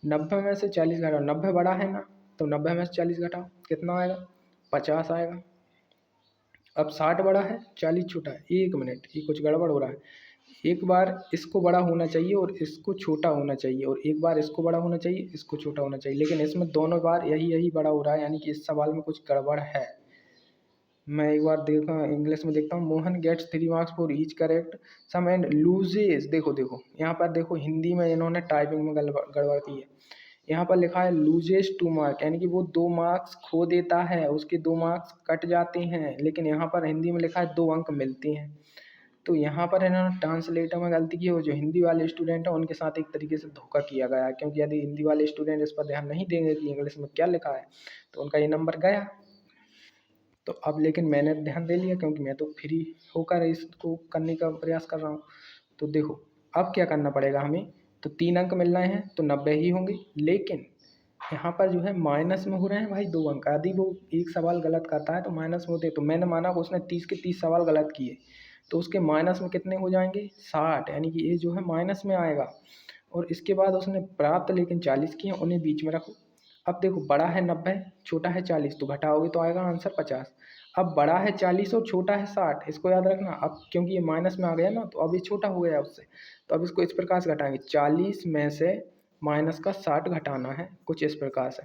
90 में से 40 घटाओ, 90 बड़ा है ना, तो 90 में से 40 घटाओ, कितना आएगा, 50 आएगा। अब 60 बड़ा है 40 छोटा है, 1 मिनट, ये कुछ गड़बड़ हो रहा है। एक बार इसको बड़ा होना चाहिए और इसको छोटा होना चाहिए, और एक बार इसको बड़ा होना चाहिए इसको छोटा होना चाहिए, लेकिन इसमें दोनों बार यही बड़ा हो रहा है, यानी कि इस सवाल में कुछ गड़बड़ है। मैं एक बार देखा इंग्लिश में देखता हूँ, Mohan gets 3 marks for each correct sum and loses. देखो यहाँ पर देखो हिंदी में इन्होंने टाइपिंग में गड़बड़ की है। यहाँ पर लिखा है लूजेज 2 मार्क, यानी कि वो 2 मार्क्स खो देता है, उसके 2 मार्क्स कट जाते हैं। लेकिन यहाँ पर हिंदी में लिखा है 2 अंक मिलते हैं। तो यहाँ पर इन्होंने ट्रांसलेटर में गलती की है, वो जो हिंदी वाले स्टूडेंट हैं उनके साथ एक तरीके से धोखा किया गया है, क्योंकि यदि हिंदी वाले स्टूडेंट इस पर ध्यान नहीं देंगे कि इंग्लिश में क्या लिखा है तो उनका ये नंबर गया। तो अब लेकिन मैंने ध्यान दे लिया, क्योंकि मैं तो फ्री होकर इसको करने का प्रयास कर रहा हूँ। तो देखो अब क्या करना पड़ेगा हमें, तो 3 अंक मिल रहे हैं तो 90 ही होंगे, लेकिन यहाँ पर जो है माइनस में हो रहे हैं भाई 2 अंक। यदि वो एक सवाल गलत करता है तो माइनस में होते हैं, तो मैंने माना कि उसने 30 के 30 सवाल गलत किए, तो उसके माइनस में कितने हो जाएंगे, 60, यानी कि ये जो है माइनस में आएगा। और इसके बाद उसने प्राप्त लेकिन 40 किए, उन्हें बीच में रखो। अब देखो बड़ा है 90, छोटा है 40, तो घटाओगे तो आएगा आंसर 50। अब बड़ा है 40 और छोटा है 60, इसको याद रखना। अब क्योंकि ये माइनस में आ गया ना, तो अब ये छोटा हो गया उससे, तो अब इसको इस प्रकार से घटाएंगे, 40 में से माइनस का 60 घटाना है, कुछ इस प्रकार से।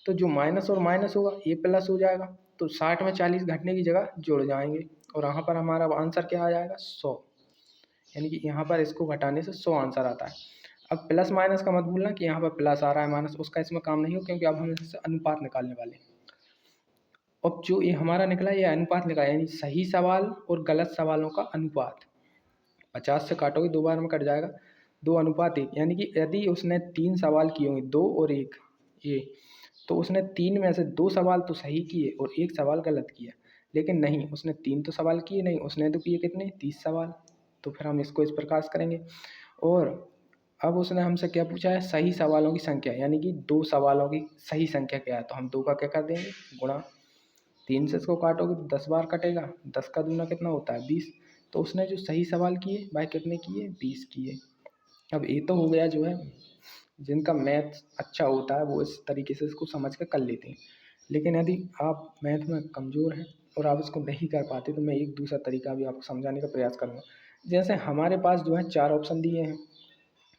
तो जो माइनस और माइनस होगा ये प्लस हो जाएगा, तो 60 में 40 घटने की जगह जुड़ जाएंगे, और यहाँ पर हमारा आंसर क्या आ जाएगा, 100, यानी कि यहाँ पर इसको घटाने से 100 आंसर आता है। अब प्लस माइनस का मत भूलना कि यहाँ पर प्लस आ रहा है माइनस, उसका इसमें काम नहीं हो, क्योंकि अब हम इससे अनुपात निकालने वाले हैं। अब जो ये हमारा निकला ये अनुपात निकला, यानी सही सवाल और गलत सवालों का अनुपात। 50 से काटोगे 2 बार में कट जाएगा, 2:1, यानी कि यदि उसने 3 सवाल किए होंगे, 2 और 1 ये, तो उसने 3 में से 2 सवाल तो सही किए और 1 सवाल गलत किया। लेकिन नहीं, उसने 3 तो सवाल किए नहीं, उसने तो किए कितने, 30 सवाल। तो फिर हम इसको इस प्रकार से करेंगे। और अब उसने हमसे क्या पूछा है, सही सवालों की संख्या, यानी कि 2 सवालों की सही संख्या क्या है, तो हम 2 का क्या कर देंगे, गुणा। 3 से इसको काटोगे तो 10 बार कटेगा, 10 का दूना कितना होता है, 20। तो उसने जो सही सवाल किए भाई कितने किए, 20 किए। अब ये तो हो गया जो है, जिनका मैथ अच्छा होता है वो इस तरीके से इसको समझ कर लेते हैं। लेकिन यदि आप मैथ में कमज़ोर हैं और आप इसको नहीं कर पाते, तो मैं एक दूसरा तरीका भी आपको समझाने का प्रयास करूँगा। जैसे हमारे पास जो है 4 ऑप्शन दिए हैं,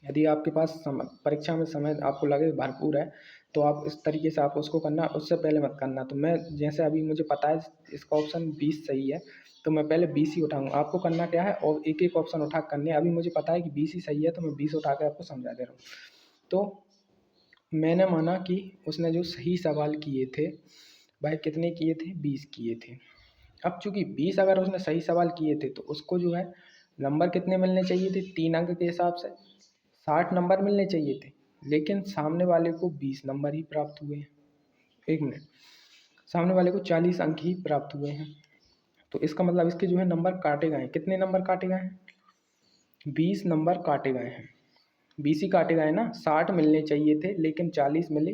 यदि आपके पास परीक्षा में समय आपको लगे भरपूर है, तो आप इस तरीके से आप उसको करना, उससे पहले मत करना। तो मैं जैसे अभी मुझे पता है इसका ऑप्शन 20 सही है, तो मैं पहले 20 ही उठाऊँगा। आपको करना क्या है, और एक एक ऑप्शन उठा करने, अभी मुझे पता है कि 20 ही सही है, तो मैं 20 उठा कर आपको समझा दे रहा हूँ। तो मैंने माना कि उसने जो सही सवाल किए थे भाई कितने किए थे, 20 किए थे। अब चूंकि 20 अगर उसने सही सवाल किए थे, तो उसको जो है नंबर कितने मिलने चाहिए थे, 3 अंक के हिसाब से 60 नंबर मिलने चाहिए थे। लेकिन सामने वाले को 20 नंबर ही प्राप्त हुए हैं। 1 मिनट, सामने वाले को 40 अंक ही प्राप्त हुए हैं। तो इसका मतलब इसके जो है नंबर काटे गए हैं। कितने नंबर काटे गए हैं, 20 नंबर काटे गए हैं। 20 ही काटे गए ना, 60 मिलने चाहिए थे लेकिन 40 मिले,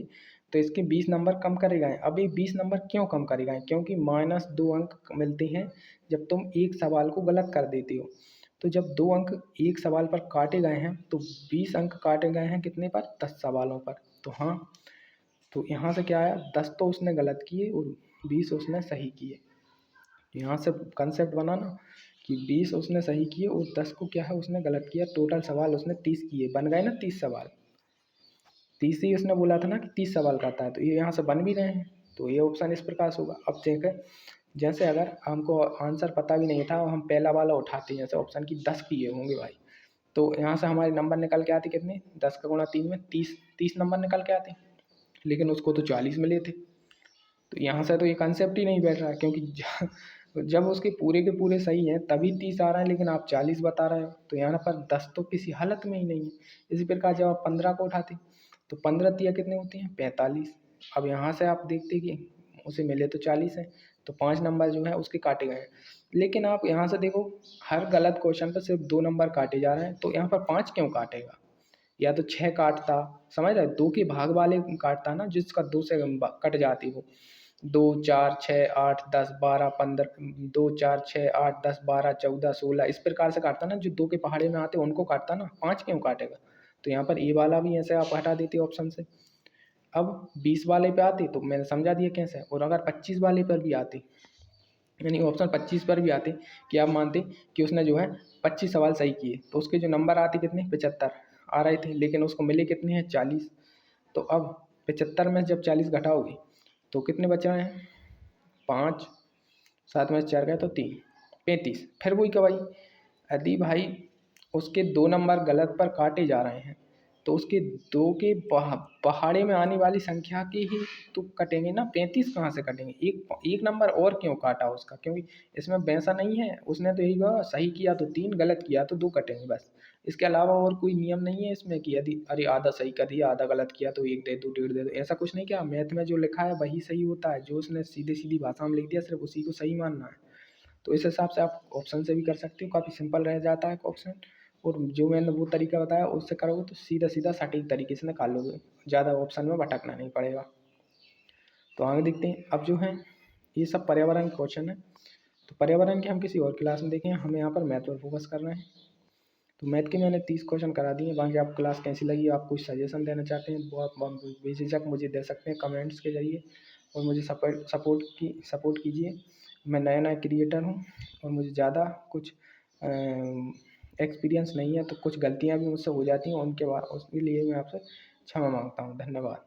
तो इसके 20 नंबर कम करे गए। अब ये 20 नंबर क्यों कम करे गए, क्योंकि -2 अंक मिलते हैं जब तुम एक सवाल को गलत कर देते हो। तो जब 2 अंक एक सवाल पर काटे गए हैं, तो 20 अंक काटे गए हैं कितने पर, 10 सवालों पर। तो हाँ, तो यहाँ से क्या आया, 10 तो उसने गलत किए और 20 उसने सही किए। यहाँ से कंसेप्ट बनाना कि 20 उसने सही किए और 10 को क्या है उसने गलत किया। टोटल सवाल उसने 30 किए, बन गए ना 30 सवाल। 30 ही उसने बोला था ना कि 30 सवाल का आता है, तो ये यहाँ से बन भी रहे हैं। तो ये ऑप्शन इस प्रकार से होगा। अब देखें, जैसे अगर हमको आंसर पता भी नहीं था और हम पहला वाला उठाते हैं, जैसे ऑप्शन की 10 किए होंगे भाई, तो यहाँ से हमारे नंबर निकल के आते कितने, 10 का गुणा 3 में 30 नंबर निकल के आते। लेकिन उसको तो 40 मिले थे। तो यहाँ से तो ये कंसेप्ट ही नहीं बैठ रहा, क्योंकि जब उसके पूरे के पूरे सही हैं तभी 30 आ रहा है, लेकिन आप 40 बता रहे हो, तो यहाँ पर 10 तो किसी हालत में ही नहीं है। इसी प्रकार जब आप 15 को उठाते, तो 15 तिया कितने होते हैं, 45। अब यहाँ से आप देखते कि उसे मिले तो 40 है, तो 5 नंबर जो है उसके काटे गए हैं। लेकिन आप यहाँ से देखो, हर गलत क्वेश्चन पर सिर्फ 2 नंबर काटे जा रहे हैं, तो यहाँ पर 5 क्यों काटेगा, या तो 6 काटता, समझ रहे, 2 के भाग वाले काटता ना, जिसका 2 से कट जाती हो। 2 4 6 8 10 12 15, 2 4 6 8 10 12 14 16, इस प्रकार से काटता ना, जो 2 के पहाड़े में आते उनको काटता ना, 5 क्यों काटेगा। तो यहाँ पर ए वाला भी ऐसे आप हटा देते ऑप्शन से। अब 20 वाले पे आते तो मैंने समझा दिया कैसे, और अगर 25 वाले पर भी आते, यानी ऑप्शन 25 पर भी आते, कि आप मानते कि उसने जो है 25 सवाल सही किए, तो उसके जो नंबर आते कितने, 75 आ रहे थे, लेकिन उसको मिले कितने हैं, 40। तो अब 75 में जब 40 घटाओगे तो कितने बच रहे हैं, 5, 7 में 4 गए तो 3, 35। फिर वही का भाई, यदि भाई उसके 2 नंबर गलत पर काटे जा रहे हैं, तो उसके 2 के पहाड़े में आने वाली संख्या के ही तो कटेंगे ना, 35 कहाँ से कटेंगे, एक नंबर और क्यों काटा उसका, क्योंकि इसमें वैसा नहीं है। उसने तो यही कहा सही किया तो 3, गलत किया तो 2 कटेंगे बस। इसके अलावा और कोई नियम नहीं है इसमें कि यदि अरे आधा सही कर दिया आधा गलत किया तो 1 दे दो 1.5 दे दो, ऐसा कुछ नहीं किया। मैथ में जो लिखा है वही सही होता है, जो उसने सीधी सीधी भाषा में लिख दिया सिर्फ उसी को सही मानना है। तो इस हिसाब से आप ऑप्शन से भी कर सकते हो, काफ़ी सिंपल रह जाता है ऑप्शन। और जो मैंने वो तरीका बताया उससे करोगे तो सीधा सीधा सटीक तरीके से निकाल लोगे, ज़्यादा ऑप्शन में भटकना नहीं पड़ेगा। तो आगे देखते हैं। अब जो है ये सब पर्यावरण क्वेश्चन है, तो पर्यावरण के हम किसी और क्लास में देखें, हमें यहाँ पर मैथ पर फोकस कर रहे हैं। तो मैथ के मैंने 30 क्वेश्चन करा दिए। बाकी आप क्लास कैसी लगी, आप कुछ सजेशन देना चाहते हैं वो आप बेझिझक मुझे दे सकते हैं कमेंट्स के जरिए, और मुझे सपोर्ट कीजिए। मैं नया नया क्रिएटर हूँ और मुझे ज़्यादा कुछ एक्सपीरियंस नहीं है, तो कुछ गलतियाँ भी मुझसे हो जाती हैं, उनके बाद उसके लिए मैं आपसे क्षमा मांगता हूँ। धन्यवाद।